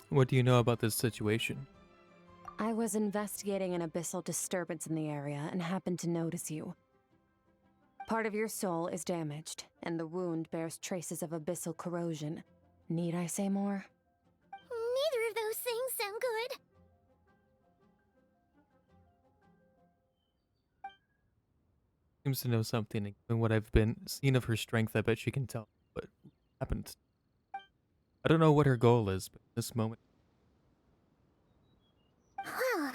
What do you know about this situation? I was investigating an abyssal disturbance in the area and happened to notice you. Part of your soul is damaged, and the wound bears traces of abyssal corrosion. Need I say more? Neither of those things sound good. Seems to know something, and what I've been seen of her strength, I bet she can tell what happened. I don't know what her goal is, but at this moment... Well,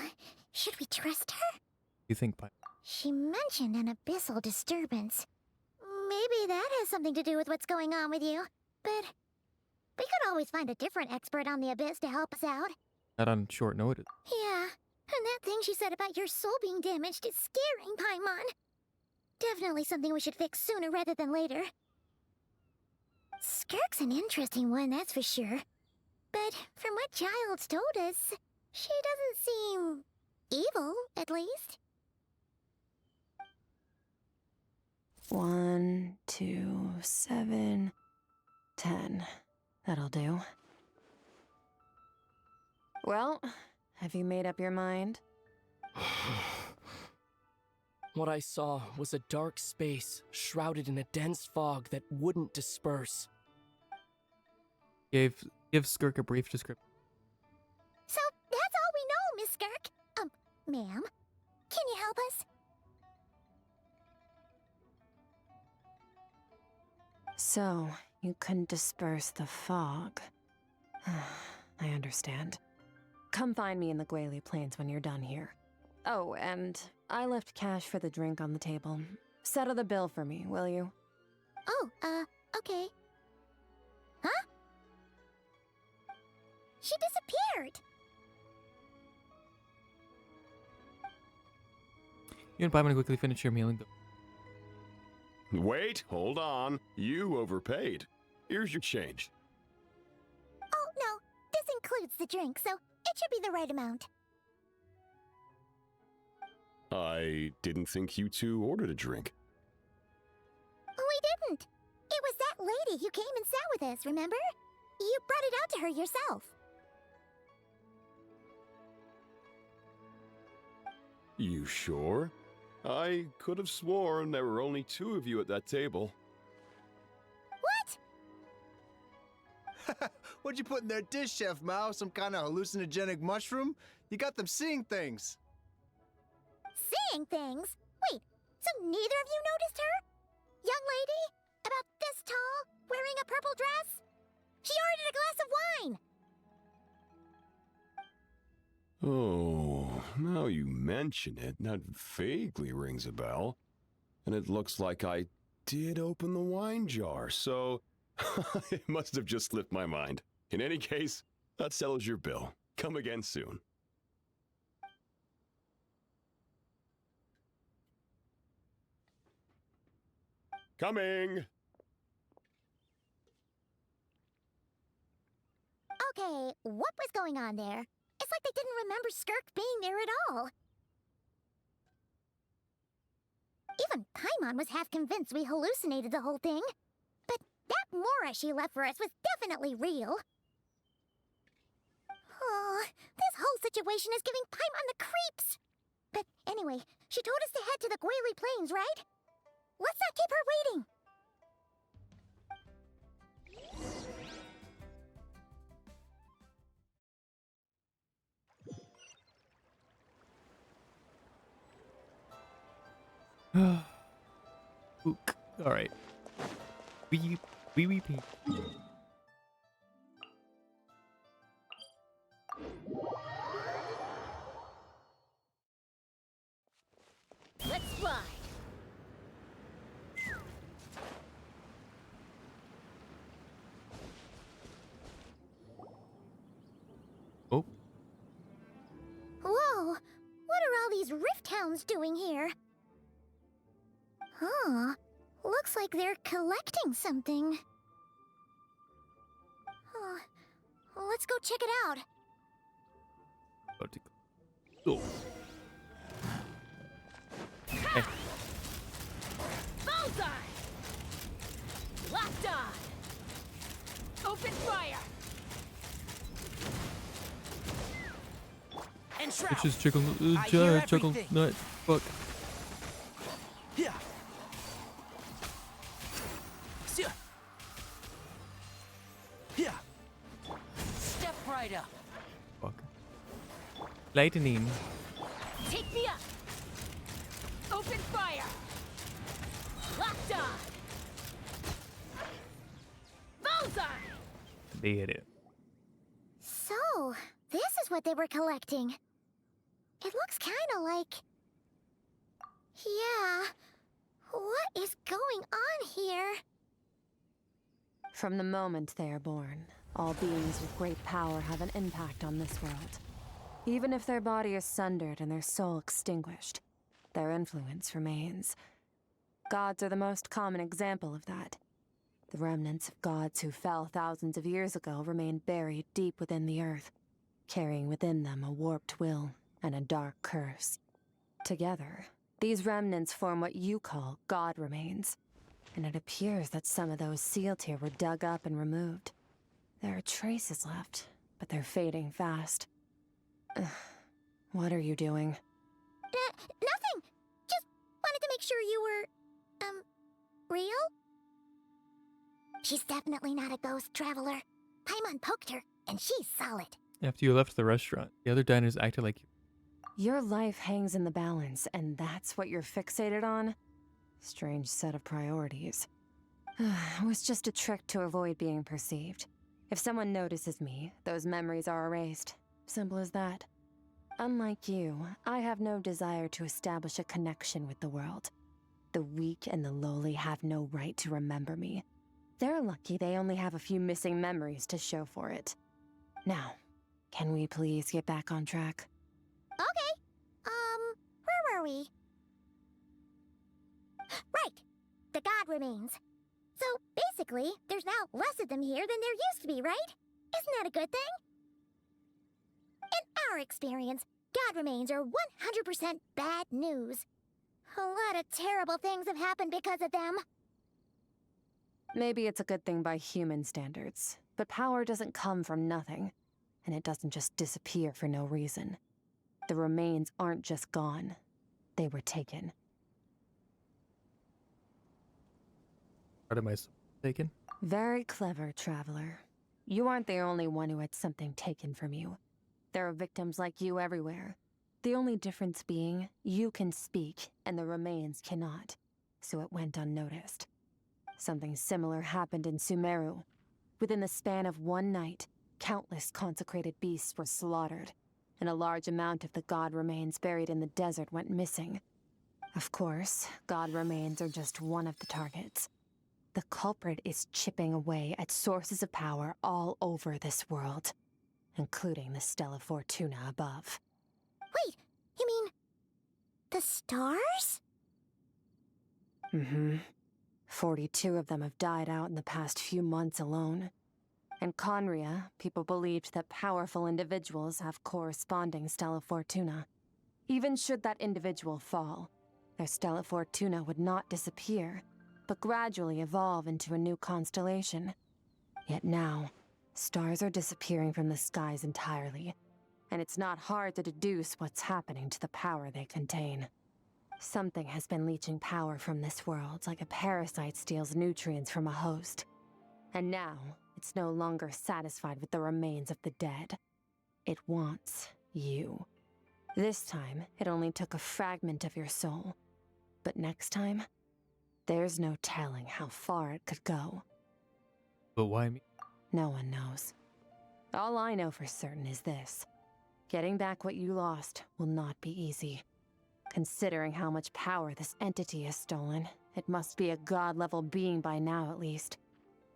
should we trust her? You think, Pi? She mentioned an abyssal disturbance. Maybe that has something to do with what's going on with you. But we could always find a different expert on the abyss to help us out. Not on short notice. Yeah, and that thing she said about your soul being damaged is scaring, Paimon. Definitely something we should fix sooner rather than later. Skirk's an interesting one, that's for sure. But from what Child's told us, she doesn't seem evil, at least. 1, 2, 7, 10. That'll do. Well, have you made up your mind? What I saw was a dark space shrouded in a dense fog that wouldn't disperse. Give Skirk a brief description. So that's all we know, Miss Skirk. Ma'am, can you help us? So, you couldn't disperse the fog. I understand. Come find me in the Guili Plains when you're done here. Oh, and I left cash for the drink on the table. Settle the bill for me, will you? Oh, okay. Huh? She disappeared! You and Paimon quickly finish your meal and go. Wait, hold on. You overpaid. Here's your change. Oh, no. This includes the drink, so it should be the right amount. I didn't think you two ordered a drink. We didn't. It was that lady who came and sat with us, remember? You brought it out to her yourself. You sure? I could have sworn there were only 2 of you at that table. What? What'd you put in their dish, Chef Mao? Some kind of hallucinogenic mushroom? You got them seeing things. Seeing things? Wait, so neither of you noticed her? Young lady? About this tall? Wearing a purple dress? She ordered a glass of wine! Oh, now you mention it, that vaguely rings a bell. And it looks like I did open the wine jar, so it must have just slipped my mind. In any case, that settles your bill. Come again soon. Coming! Okay, what was going on there? It's like they didn't remember Skirk being there at all. Even Paimon was half convinced we hallucinated the whole thing. But that Mora she left for us was definitely real. Oh, this whole situation is giving Paimon the creeps. But anyway, she told us to head to the Guili Plains, right? Let's not keep her waiting. Ook. All right. We pee. Let's fly. Oh. Whoa! What are all these rift hounds doing here? Huh. Looks like they're collecting something. Let's go check it out. Oh. Hey. Bullseye! Locked on! Open fire! And Shroud. It's just juggle, I hear juggle everything. nut. Fuck. Yeah. Yeah. Step right up. Fuck. Lightning. Take me up! Open fire! Locked on! Bullseye! They hit it. So, this is what they were collecting. It looks kinda like... Yeah. What is going on here? From the moment they are born, all beings with great power have an impact on this world. Even if their body is sundered and their soul extinguished, their influence remains. Gods are the most common example of that. The remnants of gods who fell thousands of years ago remain buried deep within the earth, carrying within them a warped will and a dark curse. Together, these remnants form what you call god remains, and it appears that some of those sealed here were dug up and removed. There are traces left, but they're fading fast. What are you doing? Nothing! Just wanted to make sure you were, real? She's definitely not a ghost traveler. Paimon poked her, and she's solid. After you left the restaurant, the other diners acted like you. Your life hangs in the balance, and that's what you're fixated on? Strange set of priorities. It was just a trick to avoid being perceived. If someone notices me, those memories are erased. Simple as that. Unlike you, I have no desire to establish a connection with the world. The weak and the lowly have no right to remember me. They're lucky they only have a few missing memories to show for it. Now, can we please get back on track? Okay. Where were we? Right. The god remains. So, basically, there's now less of them here than there used to be, right? Isn't that a good thing? In our experience, god remains are 100% bad news. A lot of terrible things have happened because of them. Maybe it's a good thing by human standards, but power doesn't come from nothing, and it doesn't just disappear for no reason. The remains aren't just gone. They were taken. What am I taken? Very clever, traveler. You aren't the only one who had something taken from you. There are victims like you everywhere. The only difference being, you can speak, and the remains cannot. So it went unnoticed. Something similar happened in Sumeru. Within the span of one night, countless consecrated beasts were slaughtered, and a large amount of the god remains buried in the desert went missing. Of course, god remains are just one of the targets. The culprit is chipping away at sources of power all over this world, including the Stella Fortuna above. Wait, you mean... the stars? Mm-hmm. 42 of them have died out in the past few months alone. In Conria, people believed that powerful individuals have corresponding Stella Fortuna. Even should that individual fall, their Stella Fortuna would not disappear, but gradually evolve into a new constellation. Yet now, stars are disappearing from the skies entirely, and it's not hard to deduce what's happening to the power they contain. Something has been leeching power from this world like a parasite steals nutrients from a host. And now, it's no longer satisfied with the remains of the dead. It wants you. This time, it only took a fragment of your soul. But next time, there's no telling how far it could go. But why me? No one knows. All I know for certain is this. Getting back what you lost will not be easy. Considering how much power this entity has stolen, it must be a god-level being by now at least.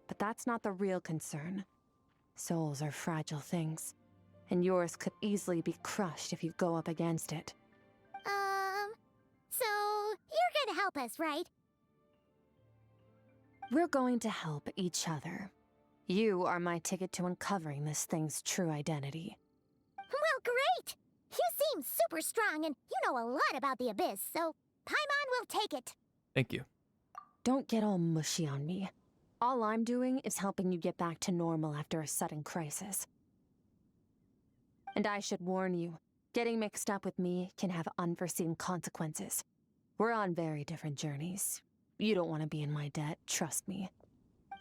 But that's not the real concern. Souls are fragile things, and yours could easily be crushed if you go up against it. So you're gonna help us, right? We're going to help each other. You are my ticket to uncovering this thing's true identity. Well, great! You seem super strong, and you know a lot about the Abyss, so Paimon will take it. Thank you. Don't get all mushy on me. All I'm doing is helping you get back to normal after a sudden crisis. And I should warn you, getting mixed up with me can have unforeseen consequences. We're on very different journeys. You don't want to be in my debt, trust me.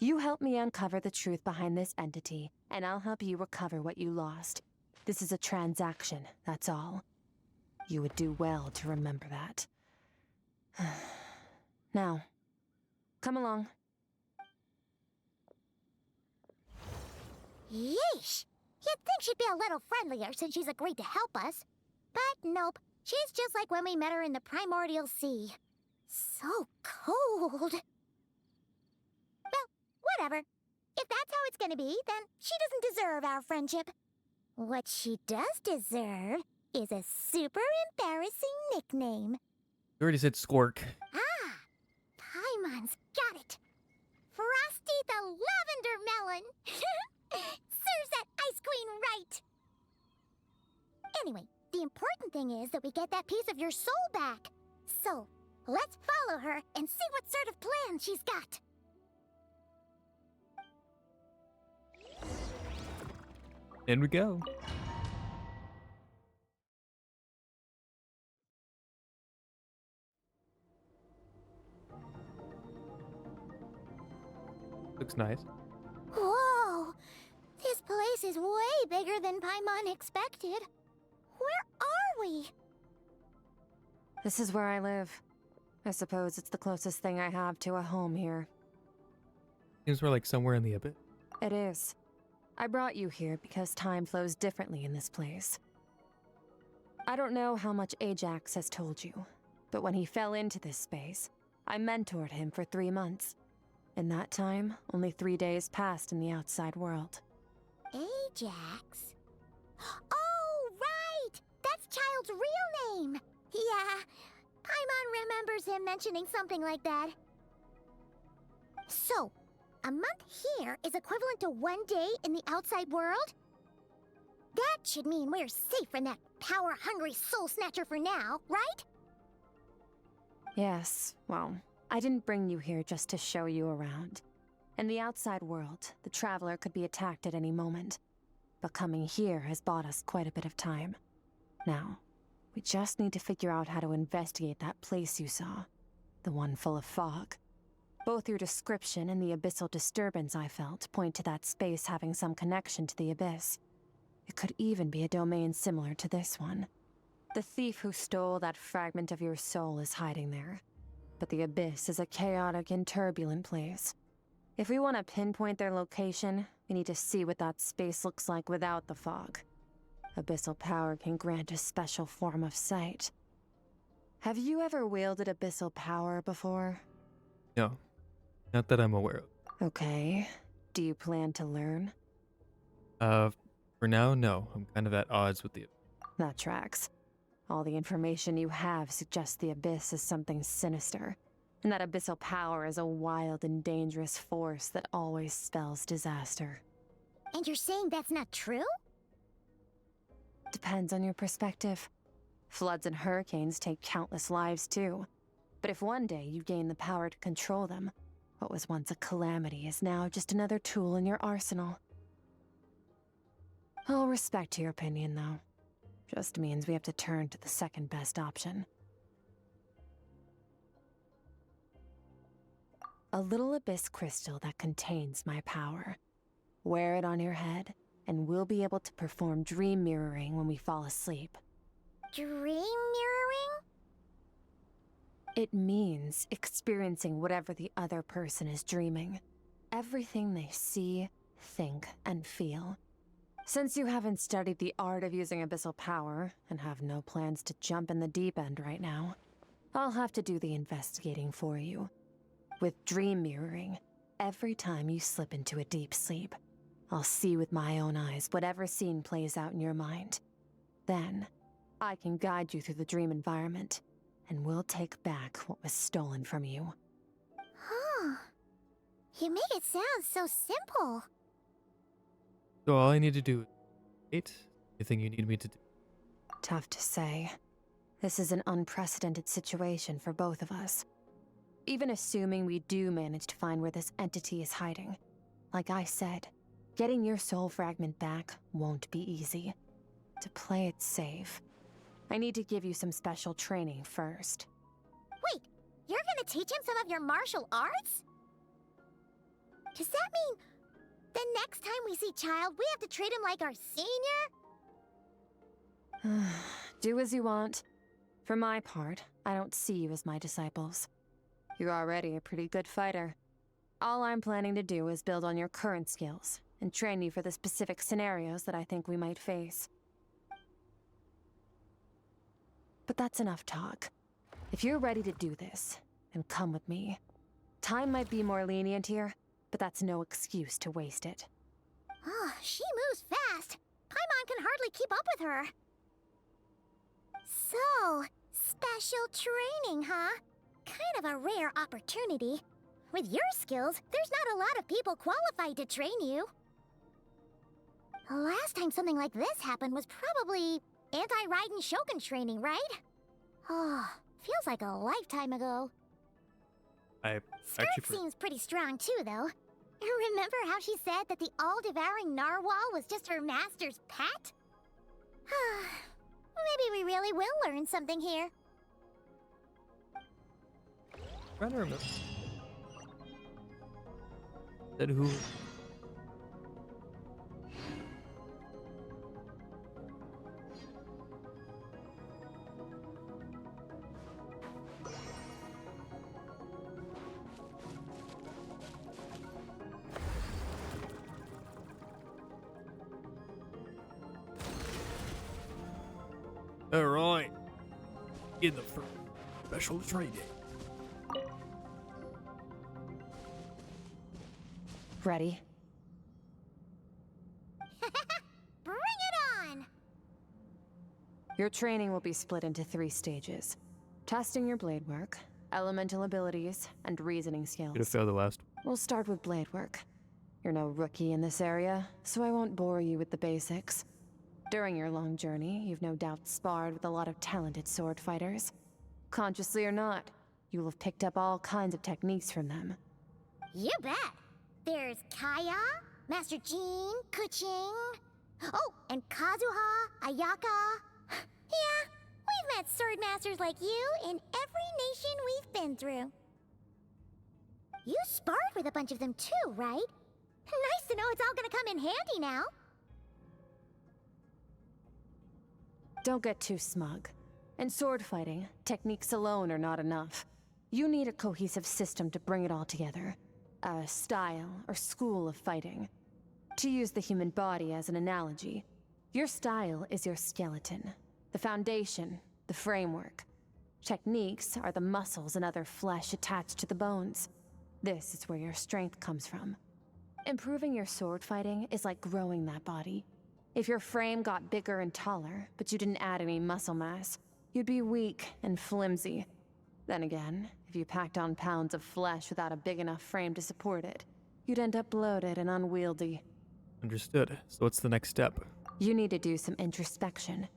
You help me uncover the truth behind this entity, and I'll help you recover what you lost. This is a transaction, that's all. You would do well to remember that. Now, come along. Yeesh! You'd think she'd be a little friendlier since she's agreed to help us. But nope, she's just like when we met her in the Primordial Sea. So cold. Well, whatever. If that's how it's gonna be, then she doesn't deserve our friendship. What she does deserve is a super embarrassing nickname. You already said Skirk. Ah, Paimon's got it. Frosty the Lavender Melon. Serves that ice queen right. Anyway, the important thing is that we get that piece of your soul back. So, let's follow her and see what sort of plan she's got. In we go. Looks nice. Whoa! This place is way bigger than Paimon expected. Where are we? This is where I live. I suppose it's the closest thing I have to a home here. Seems we're like somewhere in the abyss. It is. I brought you here because time flows differently in this place. I don't know how much Ajax has told you, but when he fell into this space, I mentored him for 3 months. In that time, only 3 days passed in the outside world. Ajax? Oh, right! That's Child's real name! Yeah, Paimon remembers him mentioning something like that. So, a month here is equivalent to 1 day in the outside world? That should mean we're safe from that power-hungry soul snatcher for now, right? Yes, well, I didn't bring you here just to show you around. In the outside world, the Traveler could be attacked at any moment. But coming here has bought us quite a bit of time. Now, we just need to figure out how to investigate that place you saw. The one full of fog. Both your description and the abyssal disturbance I felt point to that space having some connection to the Abyss. It could even be a domain similar to this one. The thief who stole that fragment of your soul is hiding there. But the Abyss is a chaotic and turbulent place. If we want to pinpoint their location, we need to see what that space looks like without the fog. Abyssal power can grant a special form of sight. Have you ever wielded abyssal power before? No. Not that I'm aware of. Okay. Do you plan to learn? For now, no. I'm kind of at odds with the... That tracks. All the information you have suggests the Abyss is something sinister, and that abyssal power is a wild and dangerous force that always spells disaster. And you're saying that's not true? Depends on your perspective. Floods and hurricanes take countless lives too. But if one day you gain the power to control them, what was once a calamity is now just another tool in your arsenal. I'll respect your opinion, though. Just means we have to turn to the second best option. A little abyss crystal that contains my power. Wear it on your head, and we'll be able to perform dream mirroring when we fall asleep. Dream mirroring? It means experiencing whatever the other person is dreaming. Everything they see, think, and feel. Since you haven't studied the art of using abyssal power, and have no plans to jump in the deep end right now, I'll have to do the investigating for you. With dream mirroring, every time you slip into a deep sleep, I'll see with my own eyes whatever scene plays out in your mind. Then, I can guide you through the dream environment, and we'll take back what was stolen from you. Huh. You make it sound so simple. So all I need to do is wait. Anything you need me to do? Tough to say. This is an unprecedented situation for both of us. Even assuming we do manage to find where this entity is hiding. Like I said, getting your soul fragment back won't be easy. To play it safe, I need to give you some special training first. Wait, you're gonna teach him some of your martial arts? Does that mean the next time we see Child, we have to treat him like our senior? Do as you want. For my part, I don't see you as my disciples. You're already a pretty good fighter. All I'm planning to do is build on your current skills and train you for the specific scenarios that I think we might face. But that's enough talk. If you're ready to do this, then come with me. Time might be more lenient here, but that's no excuse to waste it. Oh, she moves fast. Paimon can hardly keep up with her. So, special training, huh? Kind of a rare opportunity. With your skills, there's not a lot of people qualified to train you. The last time something like this happened was probably anti-Raiden Shogun training, right? Oh, feels like a lifetime ago. I Skirk actually seems pretty strong too, though. Remember how she said that the all-devouring narwhal was just her master's pet? Maybe we really will learn something here. trying to remember. Then who? All right. In the first special training. Ready? Bring it on! Your training will be split into 3 stages. Testing your blade work, elemental abilities, and reasoning skills. Should have failed the last one. We'll start with blade work. You're no rookie in this area, so I won't bore you with the basics. During your long journey, you've no doubt sparred with a lot of talented sword fighters. Consciously or not, you will have picked up all kinds of techniques from them. You bet! There's Kaya, Master Jean, Kuching... Oh, and Kazuha, Ayaka... Yeah, we've met sword masters like you in every nation we've been through. You sparred with a bunch of them too, right? Nice to know it's all gonna come in handy now. Don't get too smug. In sword fighting, techniques alone are not enough. You need a cohesive system to bring it all together. A style or school of fighting. To use the human body as an analogy, your style is your skeleton, the foundation, the framework. Techniques are the muscles and other flesh attached to the bones. This is where your strength comes from. Improving your sword fighting is like growing that body. If your frame got bigger and taller, but you didn't add any muscle mass, you'd be weak and flimsy. Then again, if you packed on pounds of flesh without a big enough frame to support it, you'd end up bloated and unwieldy. Understood. So what's the next step? You need to do some introspection.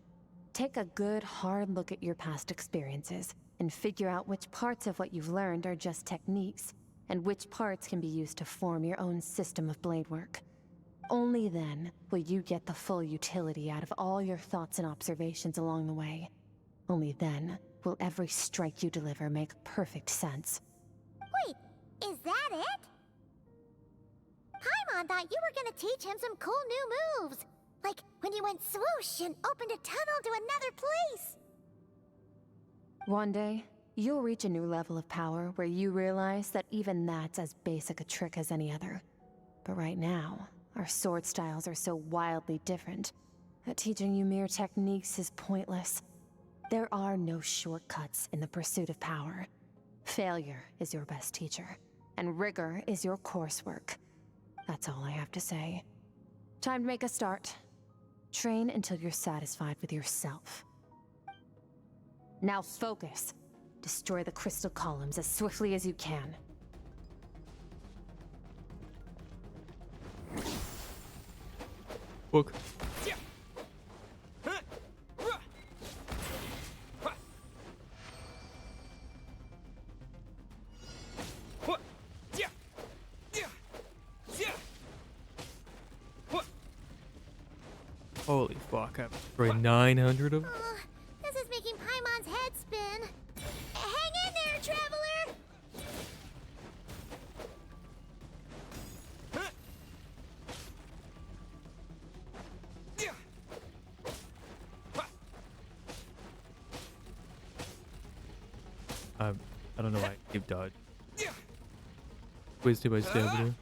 Take a good, hard look at your past experiences and figure out which parts of what you've learned are just techniques, and which parts can be used to form your own system of blade work. Only then will you get the full utility out of all your thoughts and observations along the way. Only then will every strike you deliver make perfect sense. Wait, is that it? Paimon thought you were gonna teach him some cool new moves. Like when you went swoosh and opened a tunnel to another place. One day, you'll reach a new level of power where you realize that even that's as basic a trick as any other. But right now, our sword styles are so wildly different that teaching you mere techniques is pointless. There are no shortcuts in the pursuit of power. Failure is your best teacher, and rigor is your coursework. That's all I have to say. Time to make a start. Train until you're satisfied with yourself. Now focus. Destroy the crystal columns as swiftly as you can. Book. Holy fuck, I've destroyed 900 of them. This is making Paimon's head spin. Hang in there, traveler! I don't know why I keep dodge. Wasted my stamina.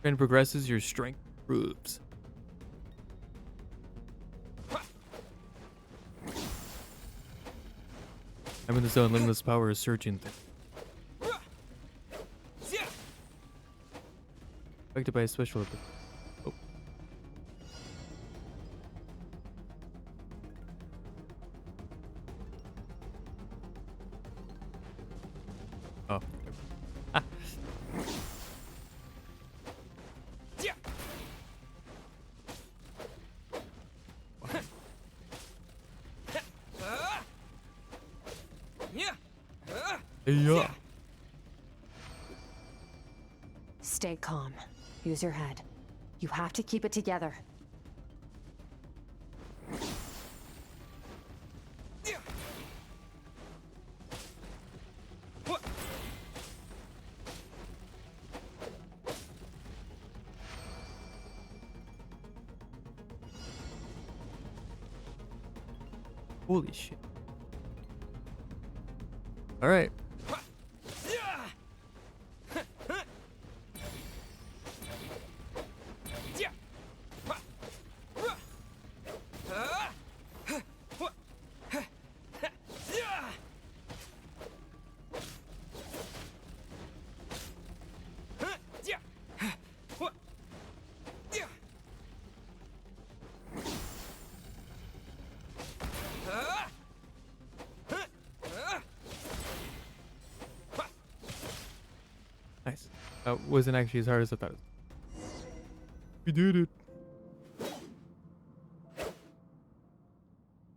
Training progresses, your strength improves. I'm in the zone. Limitless power is searching things. Affected by a special ability. Oh. Oh. Ah. Yeah. Stay calm. Use your head. You have to keep it together. Holy shit. All right. Nice. That wasn't actually as hard as I thought it was. We did it.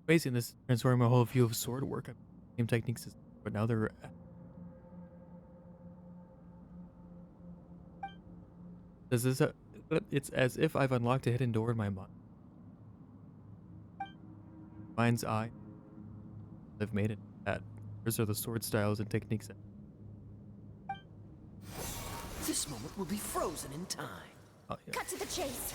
Amazing, this transforming my whole view of sword work. Same techniques, but now they're. Does this? It's as if I've unlocked a hidden door in my mind. Mind's eye. I've made it. That. Those are the sword styles and techniques. This moment will be frozen in time. Oh, yeah. Cut to the chase.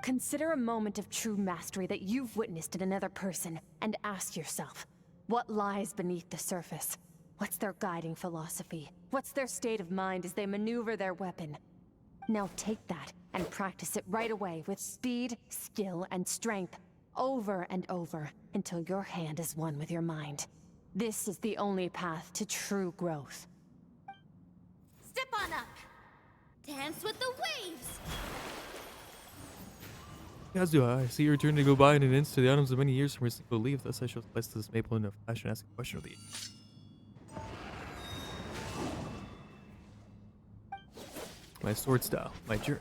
Consider a moment of true mastery that you've witnessed in another person and ask yourself, what lies beneath the surface? What's their guiding philosophy? What's their state of mind as they maneuver their weapon? Now take that and practice it right away with speed, skill, and strength, over and over, until your hand is one with your mind. This is the only path to true growth. Step on up. Dance with the waves. Kazuha, I see your turn to go by in an instant. The autumns of many years from your single leave. Thus I shall slice this maple in a fashion. Ask a question of thee. My sword style, my journey.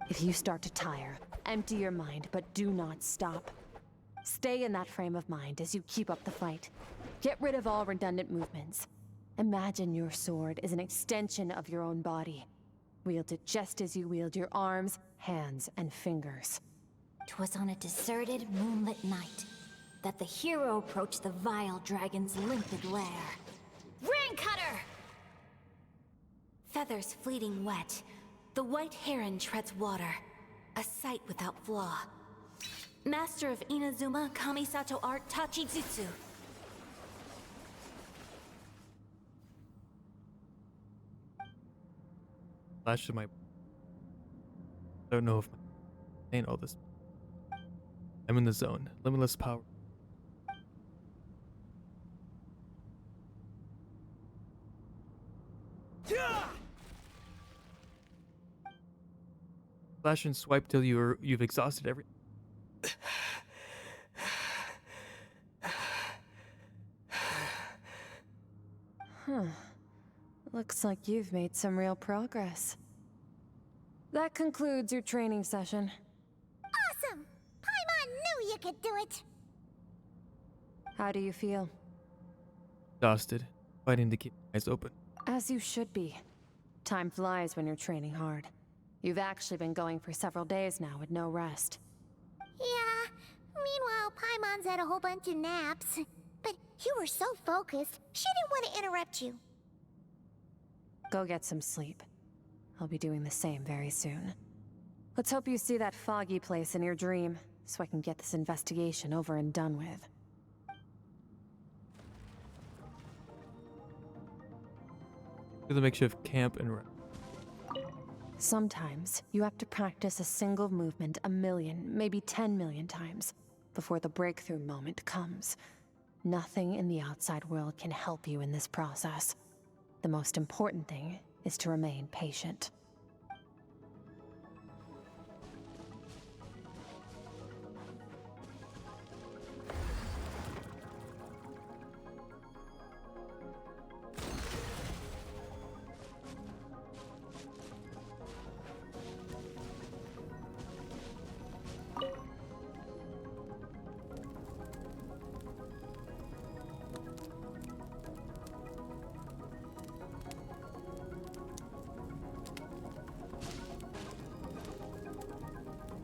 If you start to tire, empty your mind, but do not stop. Stay in that frame of mind as you keep up the fight. Get rid of all redundant movements. Imagine your sword is an extension of your own body. Wield it just as you wield your arms, hands, and fingers. 'Twas on a deserted, moonlit night that the hero approached the vile dragon's limpid lair. Ring cutter! Feathers fleeting wet, the white heron treads water, a sight without flaw. Master of Inazuma Kamisato art Tachijutsu. Flash of my. I don't know if I'm saying all this. I'm in the zone. Limitless power. Flash and swipe till you've exhausted every. Huh. Looks like you've made some real progress. That concludes your training session. Awesome! Paimon knew you could do it! How do you feel? Exhausted, fighting to keep my eyes open. As you should be. Time flies when you're training hard. You've actually been going for several days now with no rest. Yeah, meanwhile Paimon's had a whole bunch of naps. But you were so focused, she didn't want to interrupt you. Go get some sleep. I'll be doing the same very soon. Let's hope you see that foggy place in your dream, so I can get this investigation over and done with. Do the makeshift camp and rest. Sometimes, you have to practice a single movement 1 million, maybe 10 million times, before the breakthrough moment comes. Nothing in the outside world can help you in this process. The most important thing is to remain patient.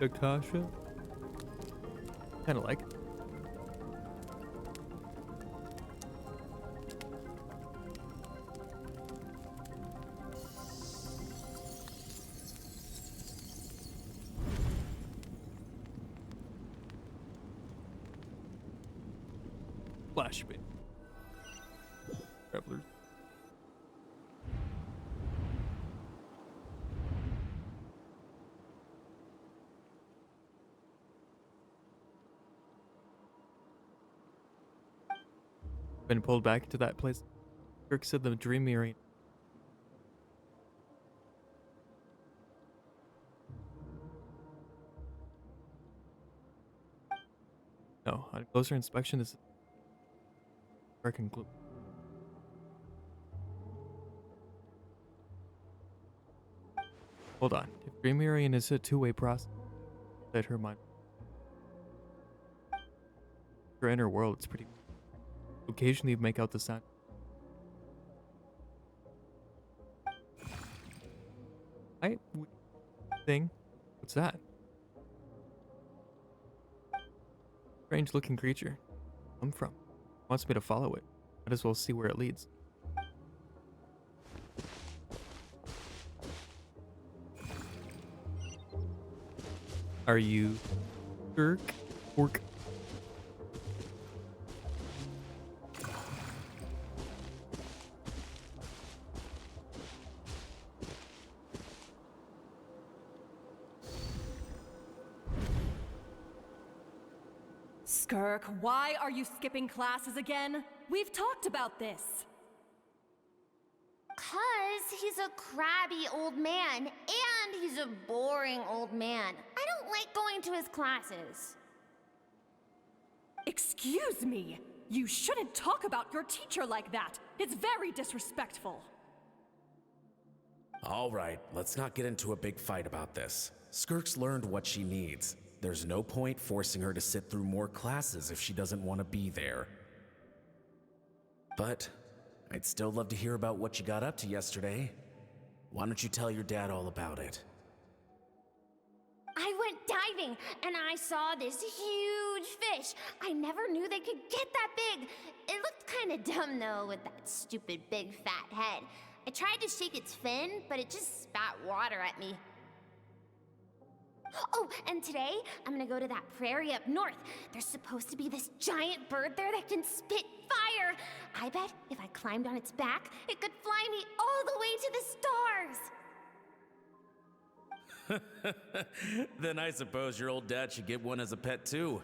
Akasha? Kinda like it. Flashbang. Travelers. Been pulled back to that place. Skirk said the dream mirroring. No, on closer inspection, this is where I conclude. Hold on. If dream mirroring is a two-way process, that her mind. Her inner world, it's pretty. Occasionally make out the sound. Thing? What's that? Strange looking creature. I'm from. Wants me to follow it. Might as well see where it leads. Are you Skirk? Orc? Skirk, why are you skipping classes again? We've talked about this. 'Cause he's a crabby old man, and he's a boring old man. I don't like going to his classes. Excuse me! You shouldn't talk about your teacher like that! It's very disrespectful! All right, let's not get into a big fight about this. Skirk's learned what she needs. There's no point forcing her to sit through more classes if she doesn't want to be there. But I'd still love to hear about what you got up to yesterday. Why don't you tell your dad all about it? I went diving and I saw this huge fish. I never knew they could get that big. It looked kind of dumb though with that stupid big fat head. I tried to shake its fin, but it just spat water at me. Oh, and today I'm gonna go to that prairie up north. There's supposed to be this giant bird there that can spit fire. I bet if I climbed on its back, it could fly me all the way to the stars. Then I suppose your old dad should get one as a pet too.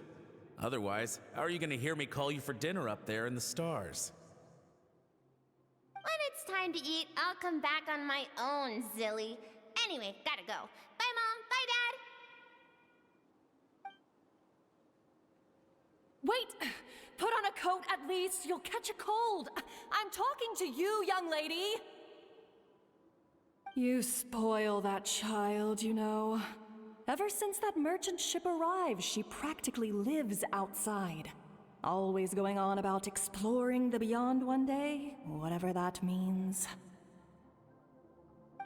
Otherwise, how are you gonna hear me call you for dinner up there in the stars? When it's time to eat, I'll come back on my own, Zilly. Anyway, gotta go. Bye, Mom. Bye, Dad. Wait! Put on a coat at least. You'll catch a cold. I'm talking to you, young lady. You spoil that child, you know. Ever since that merchant ship arrived, she practically lives outside. Always going on about exploring the beyond one day, whatever that means.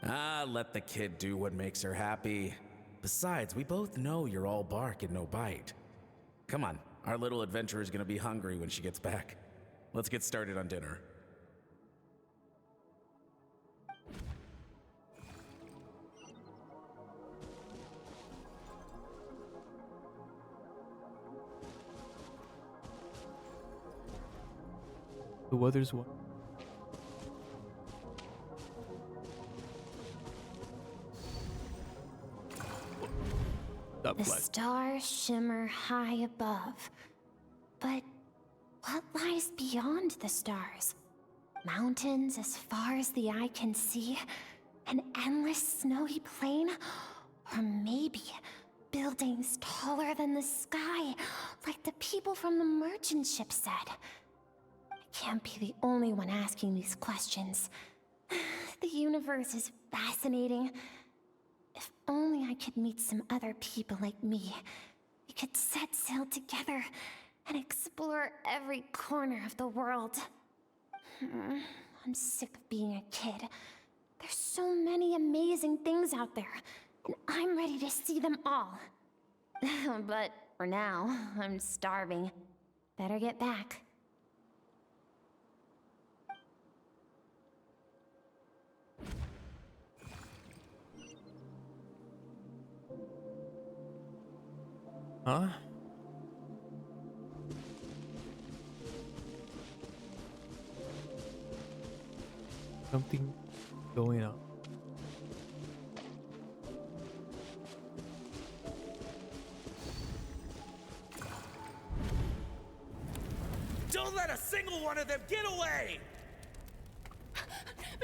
Ah, let the kid do what makes her happy. Besides, we both know you're all bark and no bite. Come on, our little adventurer's gonna be hungry when she gets back. Let's get started on dinner. The weather's what? The stars shimmer high above. But what lies beyond the stars? Mountains as far as the eye can see? An endless snowy plain? Or maybe buildings taller than the sky, like the people from the merchant ship said? I can't be the only one asking these questions. The universe is fascinating. If only I could meet some other people like me. We could set sail together and explore every corner of the world. I'm sick of being a kid. There's so many amazing things out there, and I'm ready to see them all. But for now, I'm starving. Better get back. Huh? Something going on. Don't let a single one of them get away!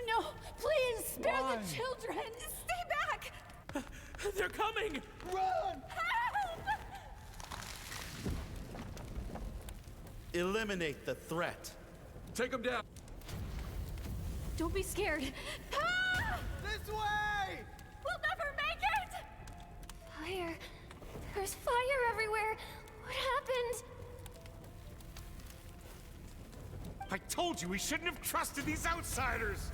No, please, spare Why? the children. Stay back. They're coming! Run! Help! Eliminate the threat. Take them down. Don't be scared. Ah! This way! We'll never make it! Fire. There's fire everywhere. What happened? I told you we shouldn't have trusted these outsiders!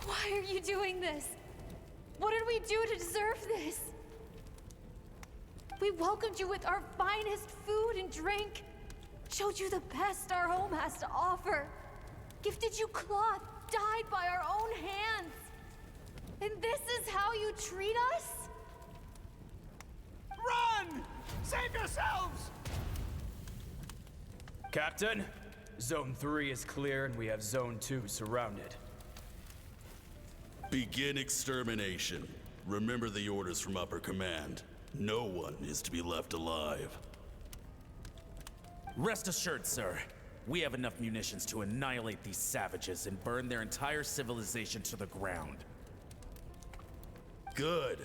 Why are you doing this? What did we do to deserve this? We welcomed you with our finest food and drink, showed you the best our home has to offer, gifted you cloth dyed by our own hands. And this is how you treat us? Run! Save yourselves! Captain, Zone 3 is clear and we have Zone 2 surrounded. Begin extermination. Remember the orders from upper command. No one is to be left alive. Rest assured, sir. We have enough munitions to annihilate these savages and burn their entire civilization to the ground. Good.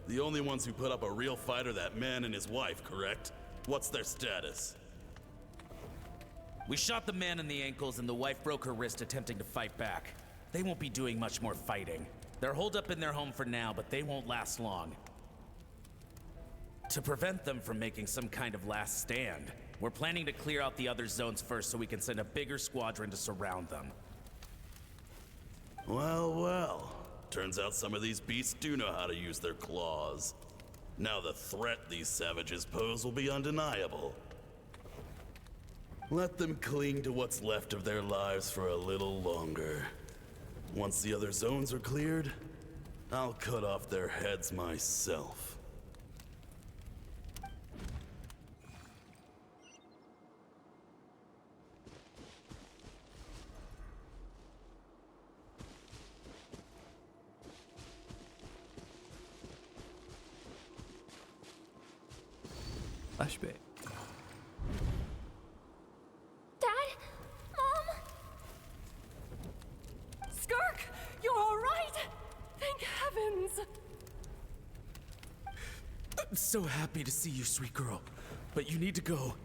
The only ones who put up a real fight are that man and his wife, correct? What's their status? We shot the man in the ankles and the wife broke her wrist attempting to fight back. They won't be doing much more fighting. They're holed up in their home for now, but they won't last long. To prevent them from making some kind of last stand, we're planning to clear out the other zones first so we can send a bigger squadron to surround them. Well, well. Turns out some of these beasts do know how to use their claws. Now the threat these savages pose will be undeniable. Let them cling to what's left of their lives for a little longer. Once the other zones are cleared, I'll cut off their heads myself. Flashback. Dad? Mom? Skirk, you're all right? Thank heavens. I'm so happy to see you, sweet girl. But you need to go.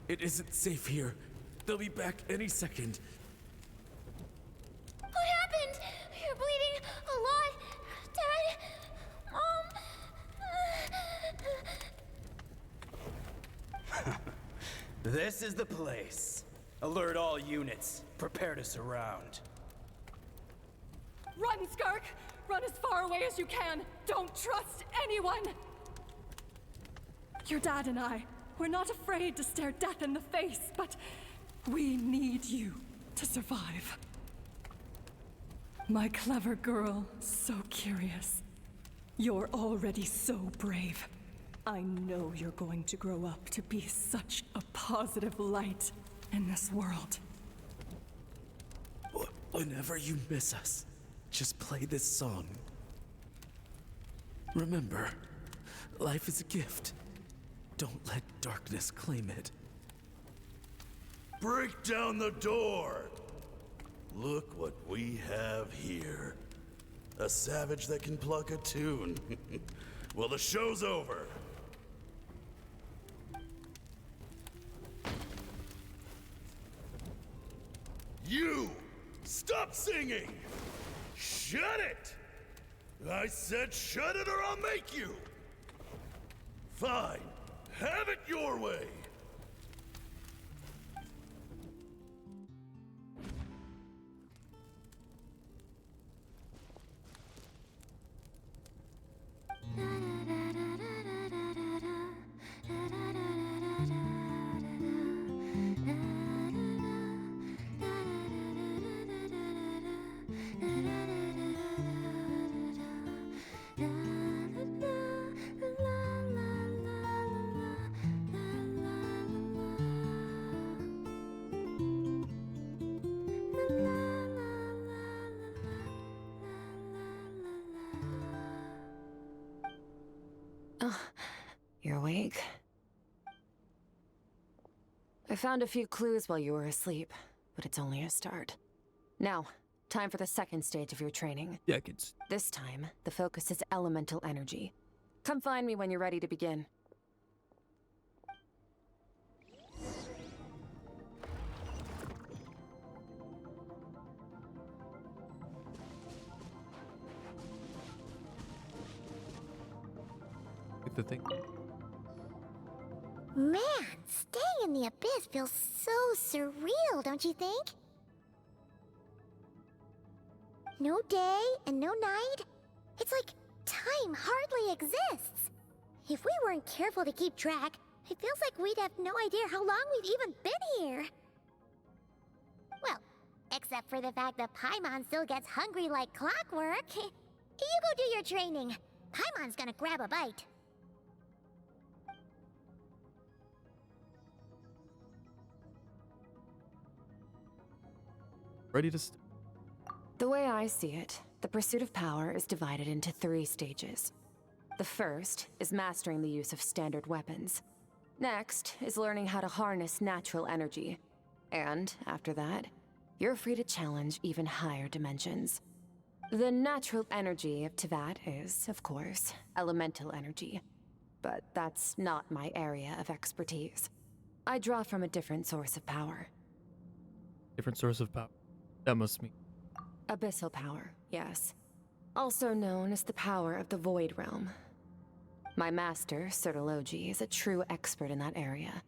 It isn't safe here. They'll be back any second. What happened? You're bleeding a lot. Dad? Mom? This is the place. Alert all units. Prepare to surround. Run, Skirk! Run as far away as you can! Don't trust anyone! Your dad and I, we're not afraid to stare death in the face, but we need you to survive. My clever girl, so curious. You're already so brave. I know you're going to grow up to be such a positive light in this world. Whenever you miss us, just play this song. Remember, life is a gift. Don't let darkness claim it. Break down the door! Look what we have here. A savage that can pluck a tune. Well, the show's over. You! Stop singing! Shut it! I said shut it or I'll make you! Fine. Have it your way! You're awake. I found a few clues while you were asleep, but it's only a start. Now, time for the second stage of your training. Decades. This time, the focus is elemental energy. Come find me when you're ready to begin. The thing. Man, staying in the abyss feels so surreal, don't you think? No day and no night. It's like time hardly exists. If we weren't careful to keep track, it feels like we'd have no idea how long we've even been here. Well, except for the fact that Paimon still gets hungry like clockwork. You go do your training. Paimon's gonna grab a bite. Ready to The way I see it, the pursuit of power is divided into 3 stages. The first is mastering the use of standard weapons. Next is learning how to harness natural energy. And after that, you're free to challenge even higher dimensions. The natural energy of Teyvat is, of course, elemental energy. But that's not my area of expertise. I draw from a different source of power. Different source of power. That must mean. Abyssal power, yes. Also known as the power of the Void Realm. My master, Sertologi, is a true expert in that area.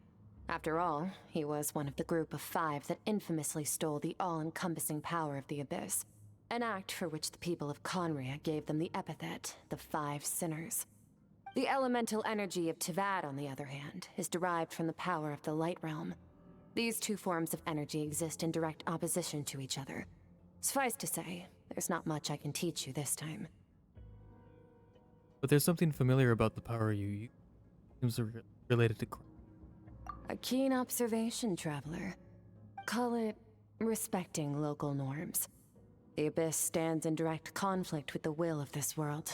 After all, he was one of the group of 5 that infamously stole the all-encompassing power of the Abyss, an act for which the people of Conria gave them the epithet, the 5 Sinners. The elemental energy of Tivad, on the other hand, is derived from the power of the Light Realm. These 2 forms of energy exist in direct opposition to each other. Suffice to say, there's not much I can teach you this time. But there's something familiar about the power you use. Seems related to crime. A keen observation, traveler. Call it respecting local norms. The Abyss stands in direct conflict with the will of this world.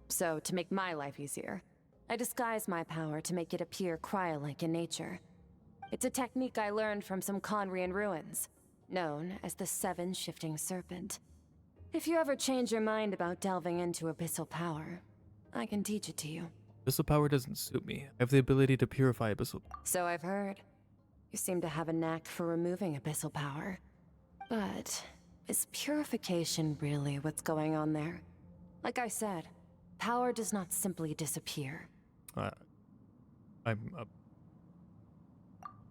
So, to make my life easier, I disguise my power to make it appear cryo-like in nature. It's a technique I learned from some Conrian ruins, known as the 7 Shifting Serpent. If you ever change your mind about delving into abyssal power, I can teach it to you. Abyssal power doesn't suit me. I have the ability to purify abyssal. So I've heard. You seem to have a knack for removing abyssal power. But is purification really what's going on there? Like I said, power does not simply disappear.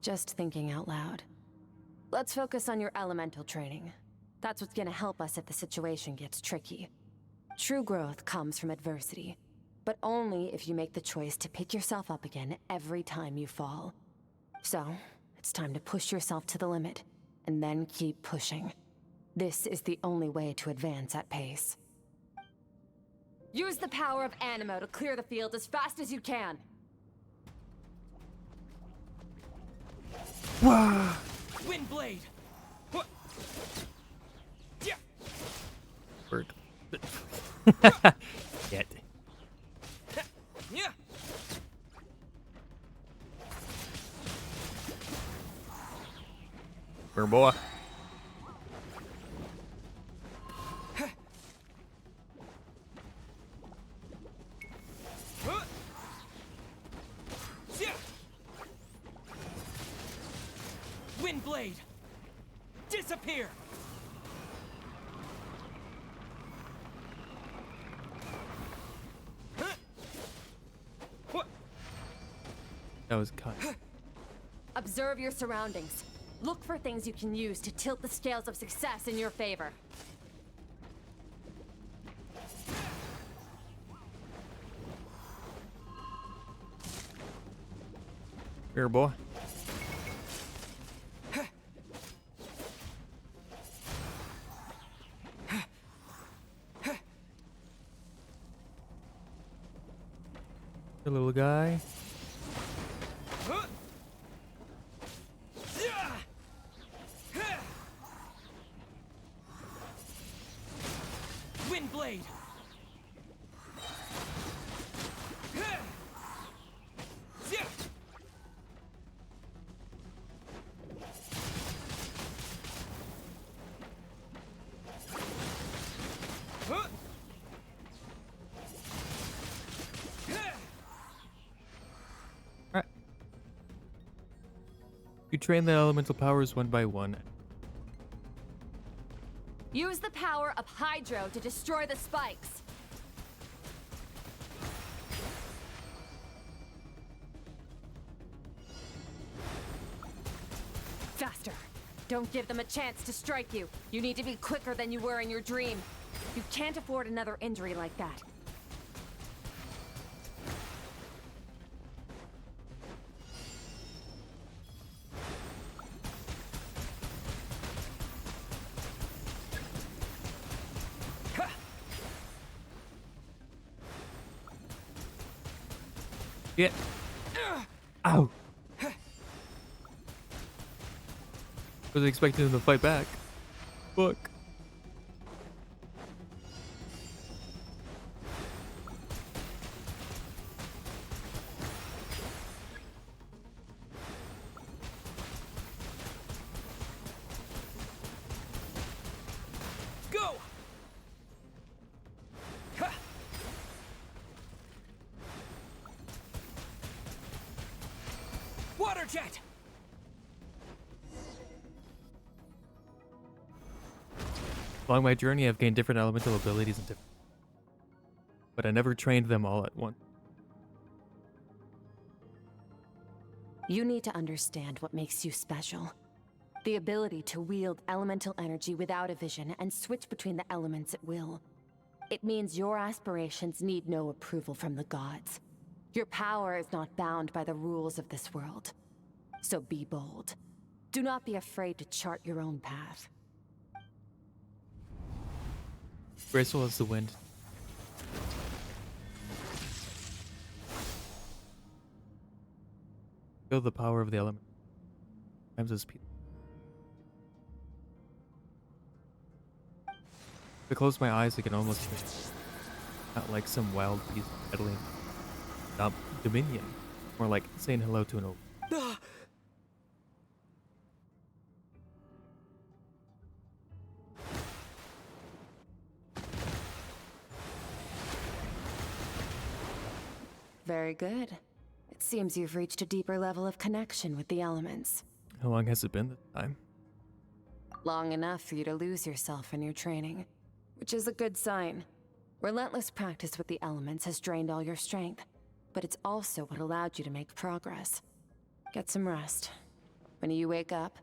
Just thinking out loud. Let's focus on your elemental training. That's what's gonna help us if the situation gets tricky. True growth comes from adversity, but only if you make the choice to pick yourself up again every time you fall. So, it's time to push yourself to the limit, and then keep pushing. This is the only way to advance at pace. Use the power of Animo to clear the field as fast as you can! Wow. Windblade! What? Yeah. Bird. Yet. Yeah. Where boy? Windblade! Disappear! That was cut. Observe your surroundings. Look for things you can use to tilt the scales of success in your favor. Here, boy. Hey, little guy. Windblade! You train the elemental powers one by one. Use the power of Hydro to destroy the spikes. Faster. Don't give them a chance to strike you. You need to be quicker than you were in your dream. You can't afford another injury like that. Yeah. Ow. Wasn't expecting him to fight back. Fuck. Go! Water jet! Along my journey, I've gained different elemental abilities and different, but I never trained them all at once. You need to understand what makes you special. The ability to wield elemental energy without a vision and switch between the elements at will. It means your aspirations need no approval from the gods. Your power is not bound by the rules of this world. So be bold. Do not be afraid to chart your own path. Graceful as the wind. Feel the power of the element. Times as people. If I close my eyes, I can almost hear it. Not like some wild beast peddling dominion. More like saying hello to an old. Very good. It seems you've reached a deeper level of connection with the elements. How long has it been this time? Long enough for you to lose yourself in your training, which is a good sign. Relentless practice with the elements has drained all your strength, but it's also what allowed you to make progress. Get some rest. When you wake up,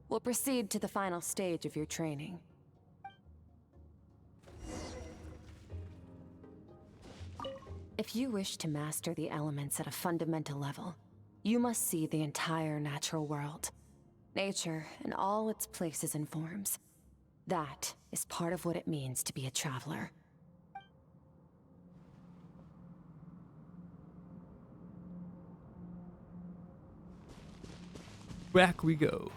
we'll proceed to the final stage of your training. If you wish to master the elements at a fundamental level, you must see the entire natural world. Nature in all its places and forms. That is part of what it means to be a traveler. Back we go.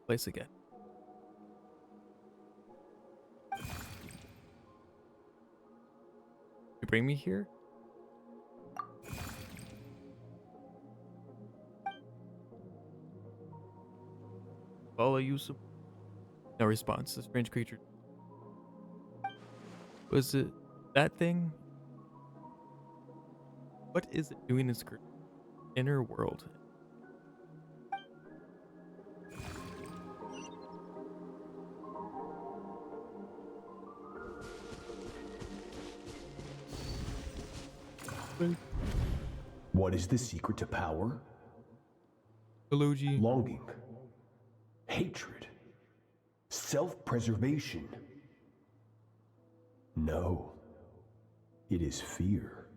Place again. You bring me here? Follow you some. No response. The strange creature. Was it that thing? What is it doing in Skirk? Inner world. What is the secret to power? Hello, G. Longing. Hatred. Self-preservation. No. It is fear.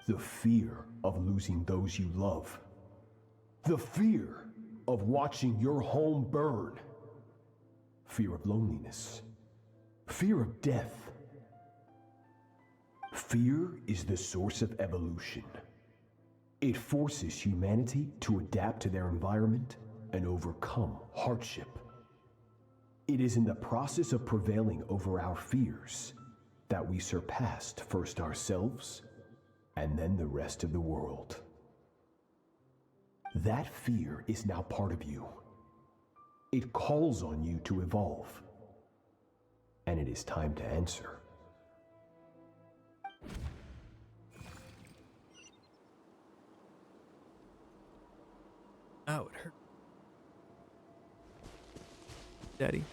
The fear of losing those you love. The fear of watching your home burn. Fear of loneliness. Fear of death. Fear is the source of evolution. It forces humanity to adapt to their environment and overcome hardship. It is in the process of prevailing over our fears that we surpassed first ourselves and then the rest of the world. That fear is now part of you. It calls on you to evolve. And it is time to answer. Ow, it hurt. Daddy.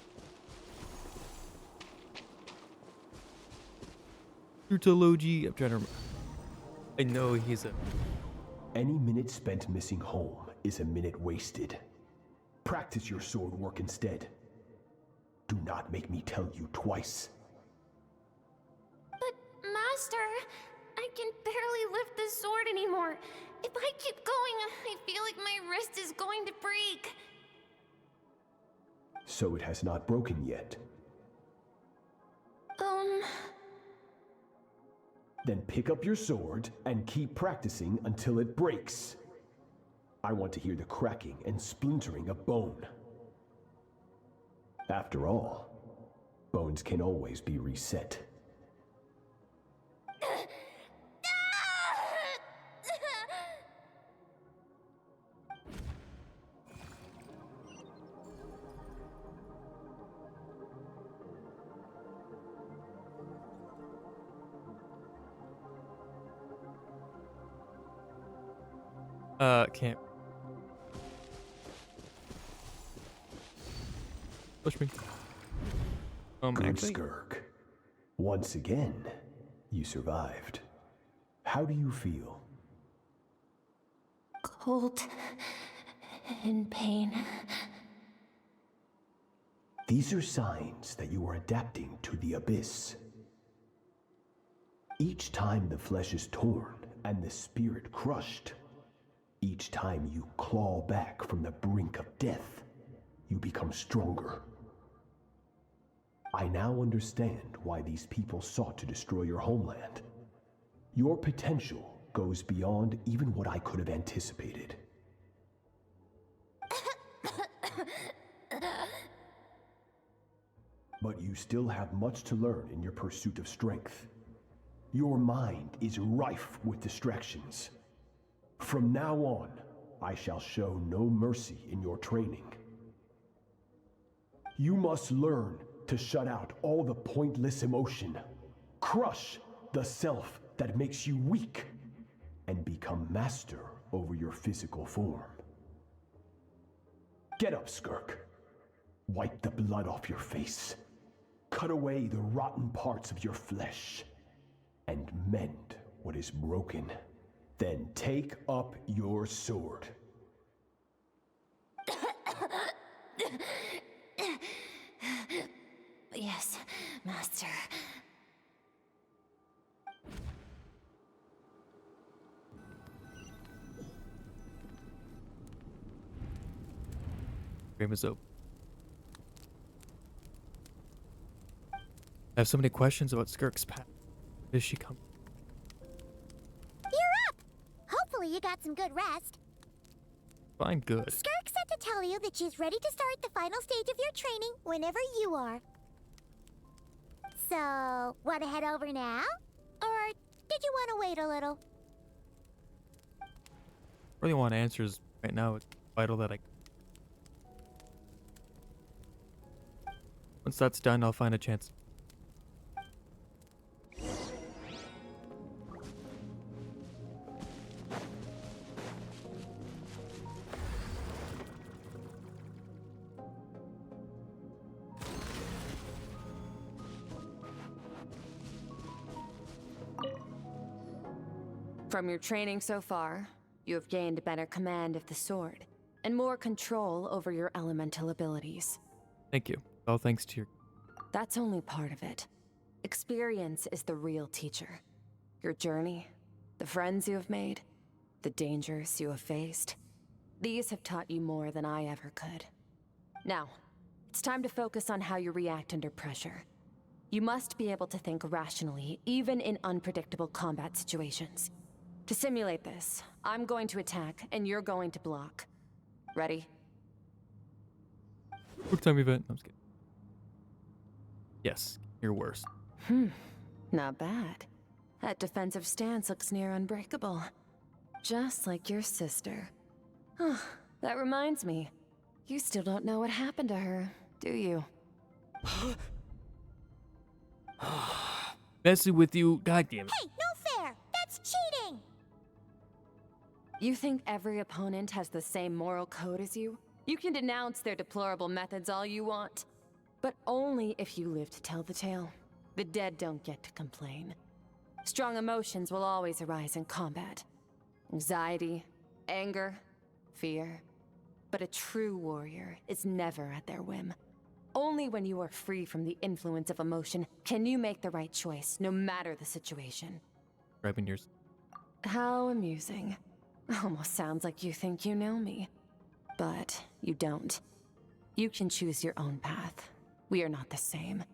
Trutology. I'm trying to remember. I know he's a... Any minute spent missing home is a minute wasted. Practice your sword work instead. Do not make me tell you twice. But, Master, I can barely lift the sword anymore. If I keep going, I feel like my wrist is going to break. So it has not broken yet. Then pick up your sword and keep practicing until it breaks. I want to hear the cracking and splintering of bone. After all, bones can always be reset. Can't. Push me. Good Actually, Skirk. Once again, you survived. How do you feel? Cold. In pain. These are signs that you are adapting to the abyss. Each time the flesh is torn and the spirit crushed, each time you claw back from the brink of death, you become stronger. I now understand why these people sought to destroy your homeland. Your potential goes beyond even what I could have anticipated. But you still have much to learn in your pursuit of strength. Your mind is rife with distractions. From now on, I shall show no mercy in your training. You must learn to shut out all the pointless emotion, crush the self that makes you weak, and become master over your physical form. Get up, Skirk. Wipe the blood off your face. Cut away the rotten parts of your flesh, and mend what is broken. Then take up your sword. Yes, Master. game is over. I have so many questions about Skirk's past. Is she coming? You're up! Hopefully you got some good rest. Fine, good. Skirk said to tell you that she's ready to start the final stage of your training whenever you are. So, want to head over now? Or did you want to wait a little? Really want answers right now. It's vital that I. Once that's done, I'll find a chance. From your training so far, you have gained better command of the sword, and more control over your elemental abilities. Thank you. All thanks to your. That's only part of it. Experience is the real teacher. Your journey, the friends you have made, the dangers you have faced. These have taught you more than I ever could. Now, it's time to focus on how you react under pressure. You must be able to think rationally, even in unpredictable combat situations. To simulate this, I'm going to attack, and you're going to block. Ready? Quick time event. I'm just kidding. Yes, you're worse. Not bad. That defensive stance looks near unbreakable. Just like your sister. Oh, that reminds me. You still don't know what happened to her, do you? Messing with you, goddamn it. Hey, no fair! That's cheating! You think every opponent has the same moral code as you? You can denounce their deplorable methods all you want, but only if you live to tell the tale. The dead don't get to complain. Strong emotions will always arise in combat. Anxiety, anger, fear. But a true warrior is never at their whim. Only when you are free from the influence of emotion can you make the right choice, no matter the situation. Grabbing yours. How amusing. Almost sounds like you think you know me. But you don't. You can choose your own path. We are not the same.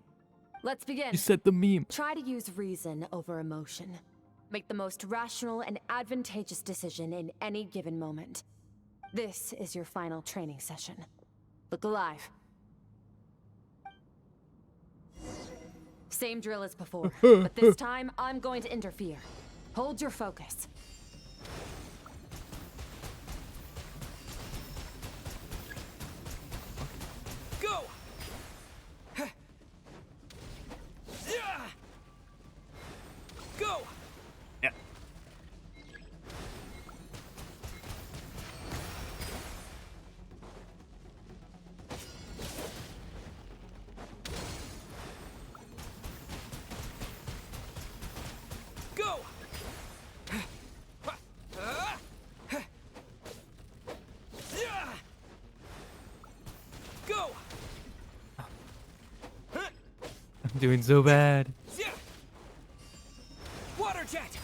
Let's begin. You said the meme. Try to use reason over emotion. Make the most rational and advantageous decision in any given moment. This is your final training session. Look alive. Same drill as before, but this time I'm going to interfere. Hold your focus. Go! Go! Yeah. Go! Go! I'm doing so bad. Water jet!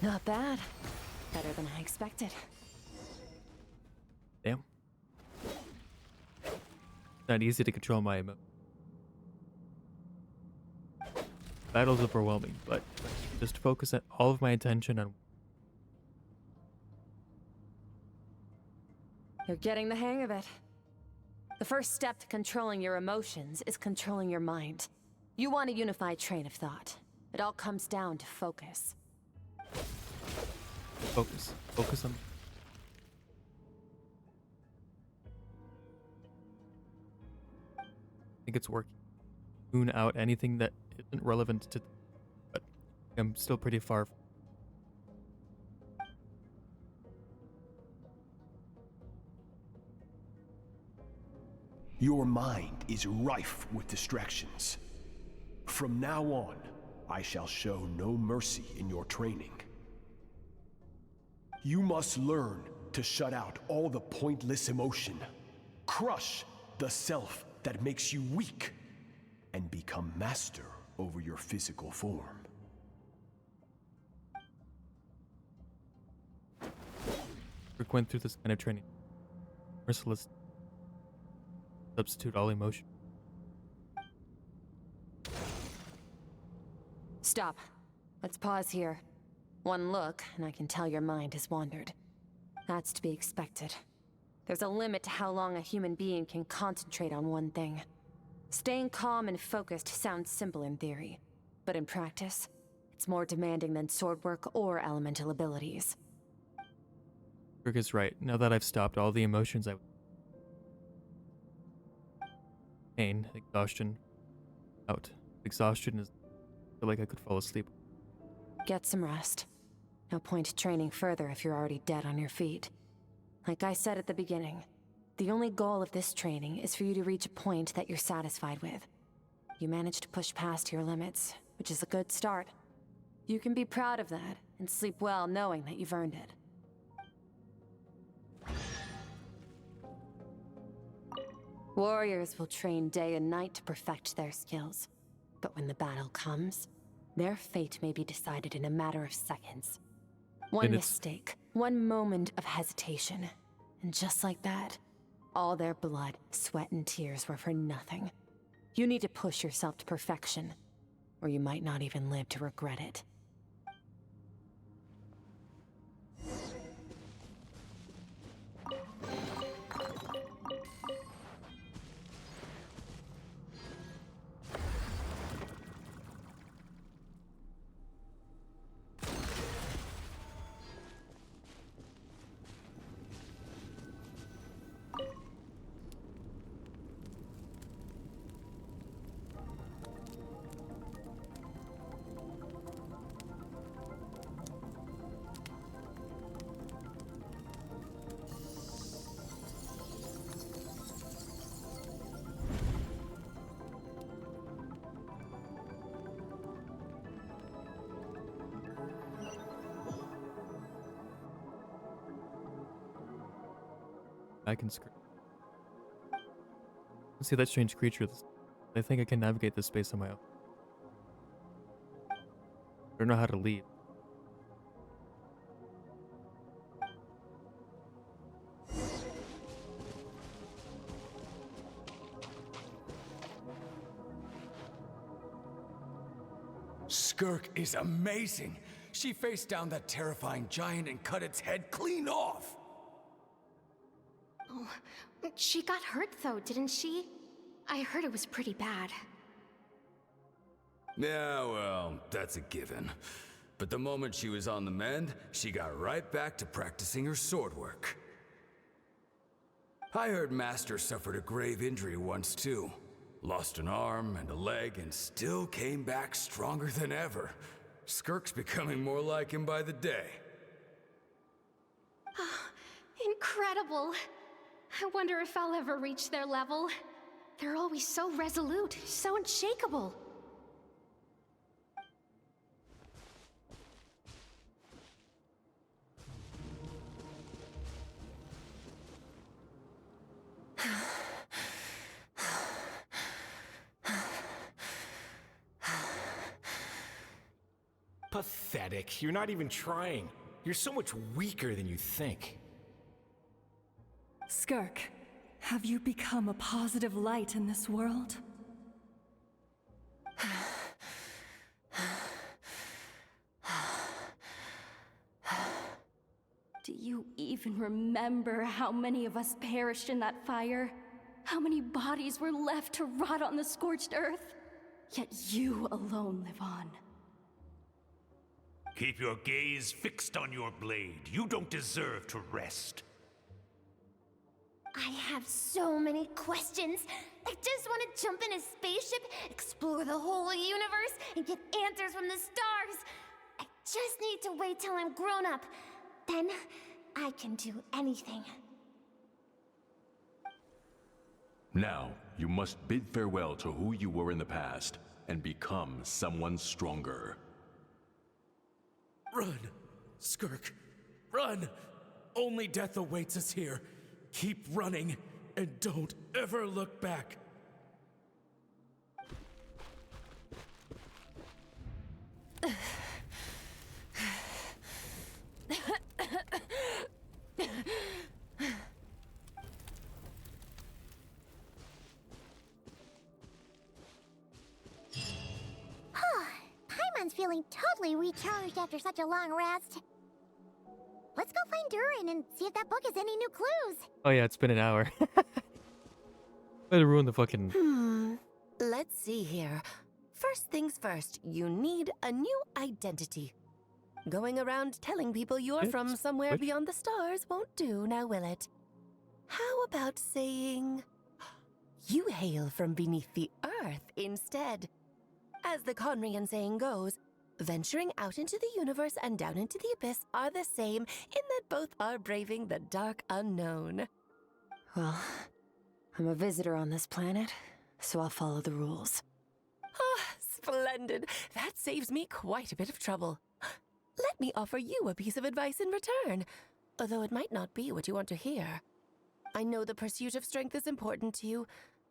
Not bad. Better than I expected. Damn. Not easy to control my emotions. Battle's overwhelming, but just focus all of my attention on. You're getting the hang of it. The first step to controlling your emotions is controlling your mind. You want a unified train of thought. It all comes down to focus. Focus. Focus on. I think it's working. Tune out anything that isn't relevant to. But I'm still pretty far. Your mind is rife with distractions. From now on, I shall show no mercy in your training. You must learn to shut out all the pointless emotion, crush the self that makes you weak, and become master over your physical form. Rick went through this kind of training. Merciless. Substitute all emotion. Stop. Let's pause here. One look, and I can tell your mind has wandered. That's to be expected. There's a limit to how long a human being can concentrate on one thing. Staying calm and focused sounds simple in theory, but in practice, it's more demanding than sword work or elemental abilities. Rick is right. Now that I've stopped all the emotions, pain, exhaustion, out. Exhaustion is. I feel like I could fall asleep. Get some rest. No point training further if you're already dead on your feet. Like I said at the beginning, the only goal of this training is for you to reach a point that you're satisfied with. You managed to push past your limits, which is a good start. You can be proud of that and sleep well knowing that you've earned it. Warriors will train day and night to perfect their skills. But when the battle comes, their fate may be decided in a matter of seconds. One mistake, one moment of hesitation, and just like that, all their blood, sweat, and tears were for nothing. You need to push yourself to perfection, or you might not even live to regret it. I can scream. See that strange creature. I think I can navigate this space on my own. I don't know how to leave. Skirk is amazing. She faced down that terrifying giant and cut its head clean off. Oh, she got hurt though, didn't she? I heard it was pretty bad. Yeah, well, that's a given. But the moment she was on the mend, she got right back to practicing her sword work. I heard Master suffered a grave injury once too. Lost an arm and a leg and still came back stronger than ever. Skirk's becoming more like him by the day. Incredible. I wonder if I'll ever reach their level. They're always so resolute, so unshakable. Pathetic. You're not even trying. You're so much weaker than you think. Skirk, have you become a positive light in this world? Do you even remember how many of us perished in that fire? How many bodies were left to rot on the scorched earth? Yet you alone live on. Keep your gaze fixed on your blade. You don't deserve to rest. I have so many questions. I just want to jump in a spaceship, explore the whole universe, and get answers from the stars. I just need to wait till I'm grown up. Then I can do anything. Now, you must bid farewell to who you were in the past and become someone stronger. Run, Skirk, run! Only death awaits us here. Keep running, and don't ever look back. Paimon's feeling totally recharged after such a long rest. Let's go find Durin and see if that book has any new clues. Oh yeah, it's been an hour. Way to ruin the fucking... Let's see here. First things first, you need a new identity. Going around telling people you're from somewhere beyond the stars won't do, now will it? How about saying you hail from beneath the earth instead? As the Conrian saying goes, venturing out into the universe and down into the abyss are the same in that both are braving the dark unknown. Well, I'm a visitor on this planet, so I'll follow the rules. Ah, splendid. That saves me quite a bit of trouble. Let me offer you a piece of advice in return, although it might not be what you want to hear. I know the pursuit of strength is important to you,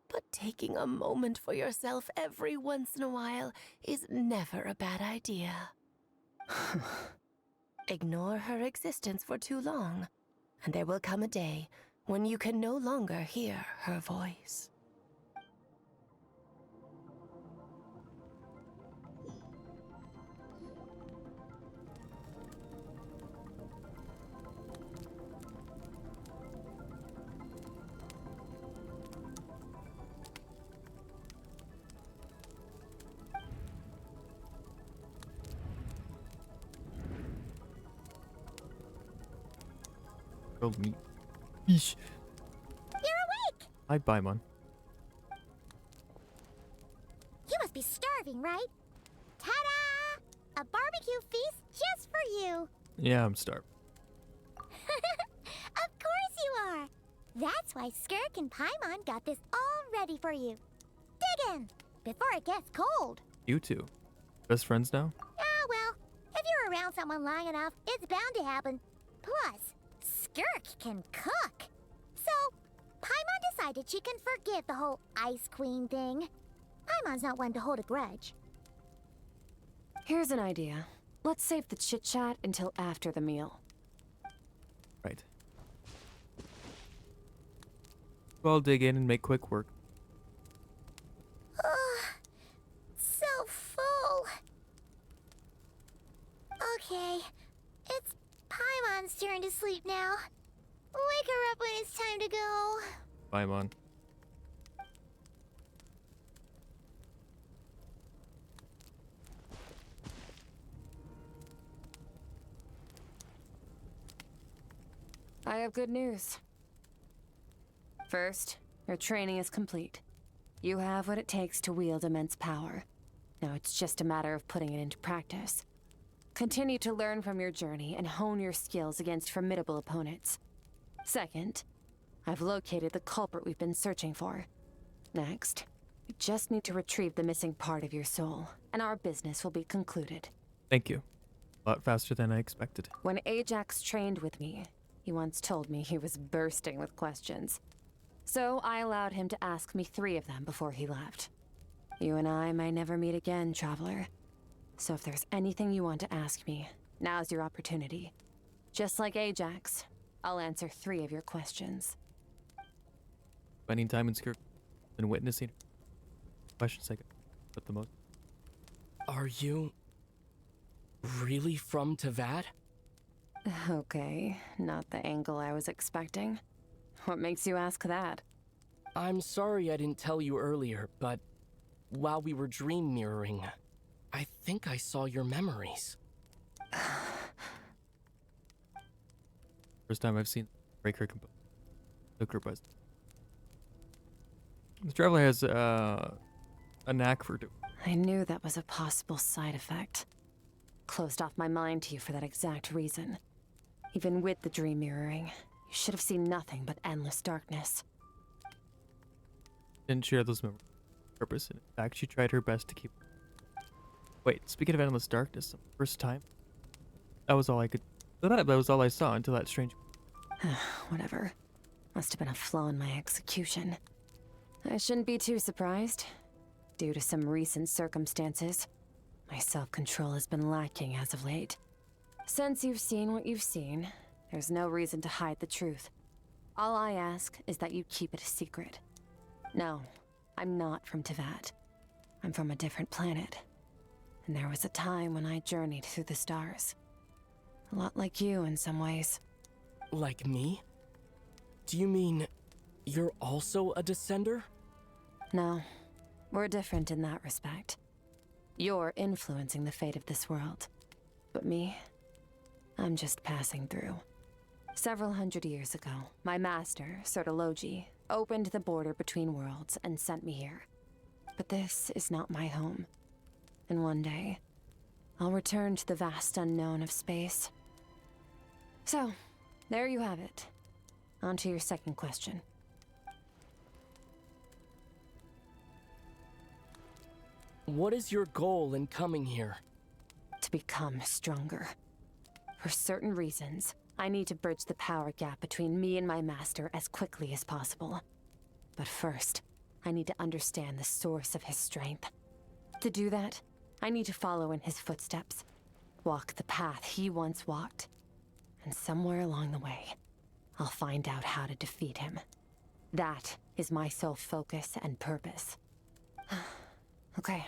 but taking a moment for yourself every once in a while is never a bad idea. Ignore her existence for too long, and there will come a day when you can no longer hear her voice. Grilled meat. Yeesh. You're awake! Hi, Paimon. You must be starving, right? Ta-da! A barbecue feast just for you. Yeah, I'm starved. Of course you are. That's why Skirk and Paimon got this all ready for you. Dig in before it gets cold. You two. Best friends now? Ah, well, if you're around someone long enough, it's bound to happen. Plus, Skirk can cook. So, decided she can forgive the whole Ice Queen thing. Paimon's not one to hold a grudge. Here's an idea. Let's save the chit-chat until after the meal. Right. We'll dig in and make quick work. So full. Okay, it's Paimon's turn to sleep now. Wake her up when it's time to go. Paimon. I have good news. First, your training is complete. You have what it takes to wield immense power. Now it's just a matter of putting it into practice. Continue to learn from your journey and hone your skills against formidable opponents. Second, I've located the culprit we've been searching for. Next, you just need to retrieve the missing part of your soul, and our business will be concluded. Thank you. A lot faster than I expected. When Ajax trained with me, he once told me he was bursting with questions. So I allowed him to ask me 3 of them before he left. You and I may never meet again, Traveler. So if there's anything you want to ask me, now's your opportunity. Just like Ajax, I'll answer 3 of your questions. Spending time in Skirk and witnessing questions I but the most. Are you really from Tavad? Okay, not the angle I was expecting. What makes you ask that? I'm sorry I didn't tell you earlier, but while we were dream mirroring, I think I saw your memories. First time I've seen Breaker the group as. The Traveler has a knack for doing. I knew that was a possible side effect. Closed off my mind to you for that exact reason. Even with the dream mirroring, you should have seen nothing but endless darkness. Didn't share those memories. Purpose. In fact, she tried her best to keep. Wait, speaking of endless darkness, the first time. That was all I could. That was all I saw until that strange. Whatever. Must have been a flaw in my execution. I shouldn't be too surprised. Due to some recent circumstances, my self-control has been lacking as of late. Since you've seen what you've seen, there's no reason to hide the truth. All I ask is that you keep it a secret. No, I'm not from Tavad. I'm from a different planet. And there was a time when I journeyed through the stars. A lot like you in some ways. Like me? Do you mean you're also a descender? No, we're different in that respect. You're influencing the fate of this world. But me, I'm just passing through. Several hundred years ago, my master, Sertologi, opened the border between worlds and sent me here. But this is not my home. And one day, I'll return to the vast unknown of space. So, there you have it. On to your second question. What is your goal in coming here? To become stronger. For certain reasons, I need to bridge the power gap between me and my master as quickly as possible. But first, I need to understand the source of his strength. To do that, I need to follow in his footsteps. Walk the path he once walked. And somewhere along the way, I'll find out how to defeat him. That is my sole focus and purpose. Okay.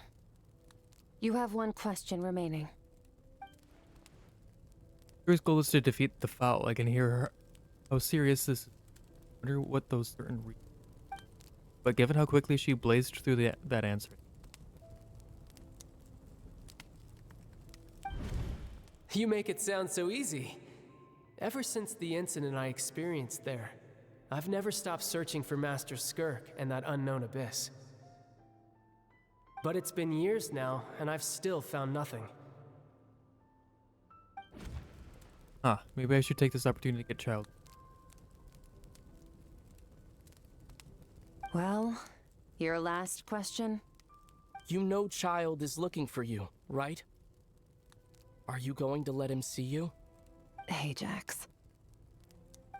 You have one question remaining. Her goal is to defeat the foul. I can hear her. How serious this is. I wonder what those certain But given how quickly she blazed through that answer. You make it sound so easy. Ever since the incident I experienced there, I've never stopped searching for Master Skirk and that unknown abyss. But it's been years now, and I've still found nothing. Maybe I should take this opportunity to get Child. Well, your last question? You know Child is looking for you, right? Are you going to let him see you? Ajax.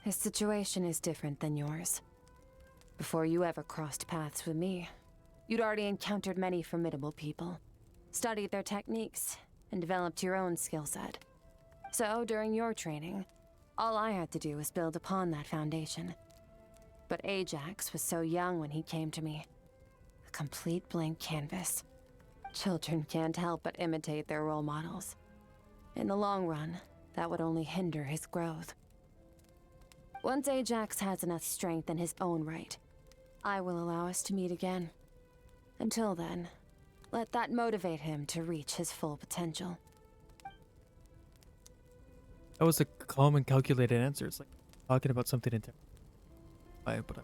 His situation is different than yours. Before you ever crossed paths with me, you'd already encountered many formidable people, studied their techniques, and developed your own skill set. So, during your training, all I had to do was build upon that foundation. But Ajax was so young when he came to me. A complete blank canvas. Children can't help but imitate their role models. In the long run, that would only hinder his growth. Once Ajax has enough strength in his own right, I will allow us to meet again. Until then, let that motivate him to reach his full potential. That was a calm and calculated answer. It's like talking about something intense. But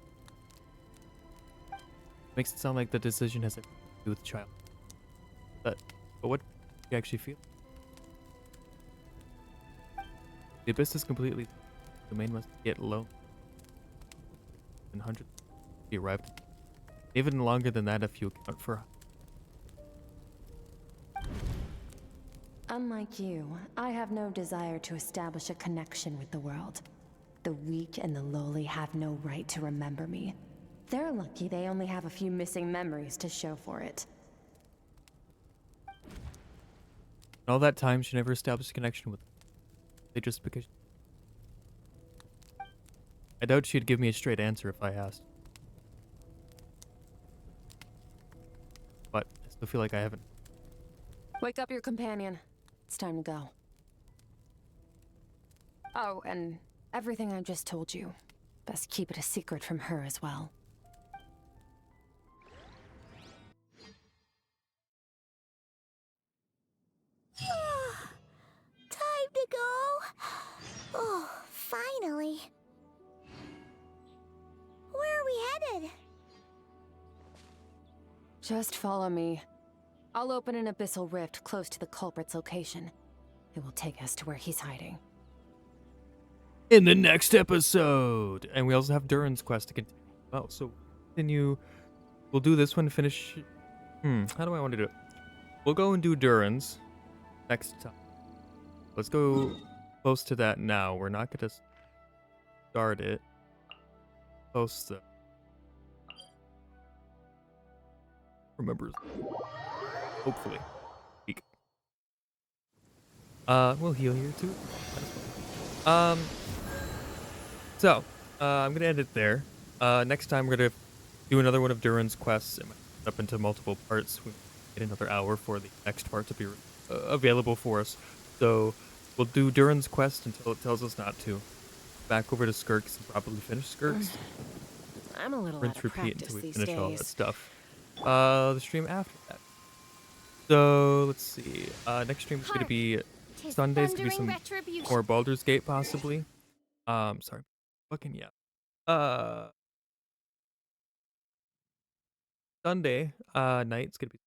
makes it sound like the decision has everything to do with the child. But what do you actually feel? The abyss is completely. The domain must get low. And hundreds be arrived. Even longer than that if you account for. Unlike you, I have no desire to establish a connection with the world. The weak and the lowly have no right to remember me. They're lucky they only have a few missing memories to show for it. All that time, she never established a connection with them. They just because. I doubt she'd give me a straight answer if I asked. But I still feel like I haven't. Wake up your companion. It's time to go. Oh, and everything I just told you. Best keep it a secret from her as well. Time to go. Oh, finally. Where are we headed? Just follow me. I'll open an abyssal rift close to the culprit's location. It will take us to where he's hiding. In the next episode! And we also have Durin's quest to continue. Well, so we'll do this one, finish. How do I want to do it? We'll go and do Durin's next time. Let's go close to that now. We're not going to start it. Post the. Remembers. Hopefully. Peek. We'll heal here too. So, I'm gonna end it there. Next time we're gonna do another one of Durin's quests. It might split up into multiple parts. We get another hour for the next part to be available for us. So, we'll do Durin's quest until it tells us not to. Back over to Skirk's and probably finish Skirk's. I'm a little Rinse, out of repeat practice until we these finish all that days. stuff. The stream after that. So let's see. Next stream is gonna be Sundays. Gonna be some more Baldur's Gate possibly. Sorry, fucking yeah. Sunday night's gonna be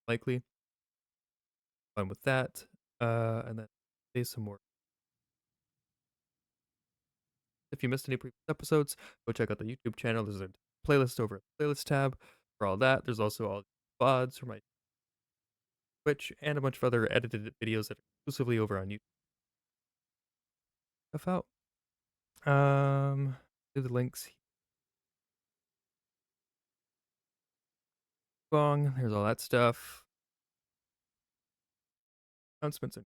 likely fun with that. And then say some more. If you missed any previous episodes, go check out the YouTube channel. There's a playlist over at the playlist tab for all that. There's also all the VODs for my Twitch and a bunch of other edited videos that are exclusively over on YouTube. Stuff out. Do the links. There's all that stuff. Announcements and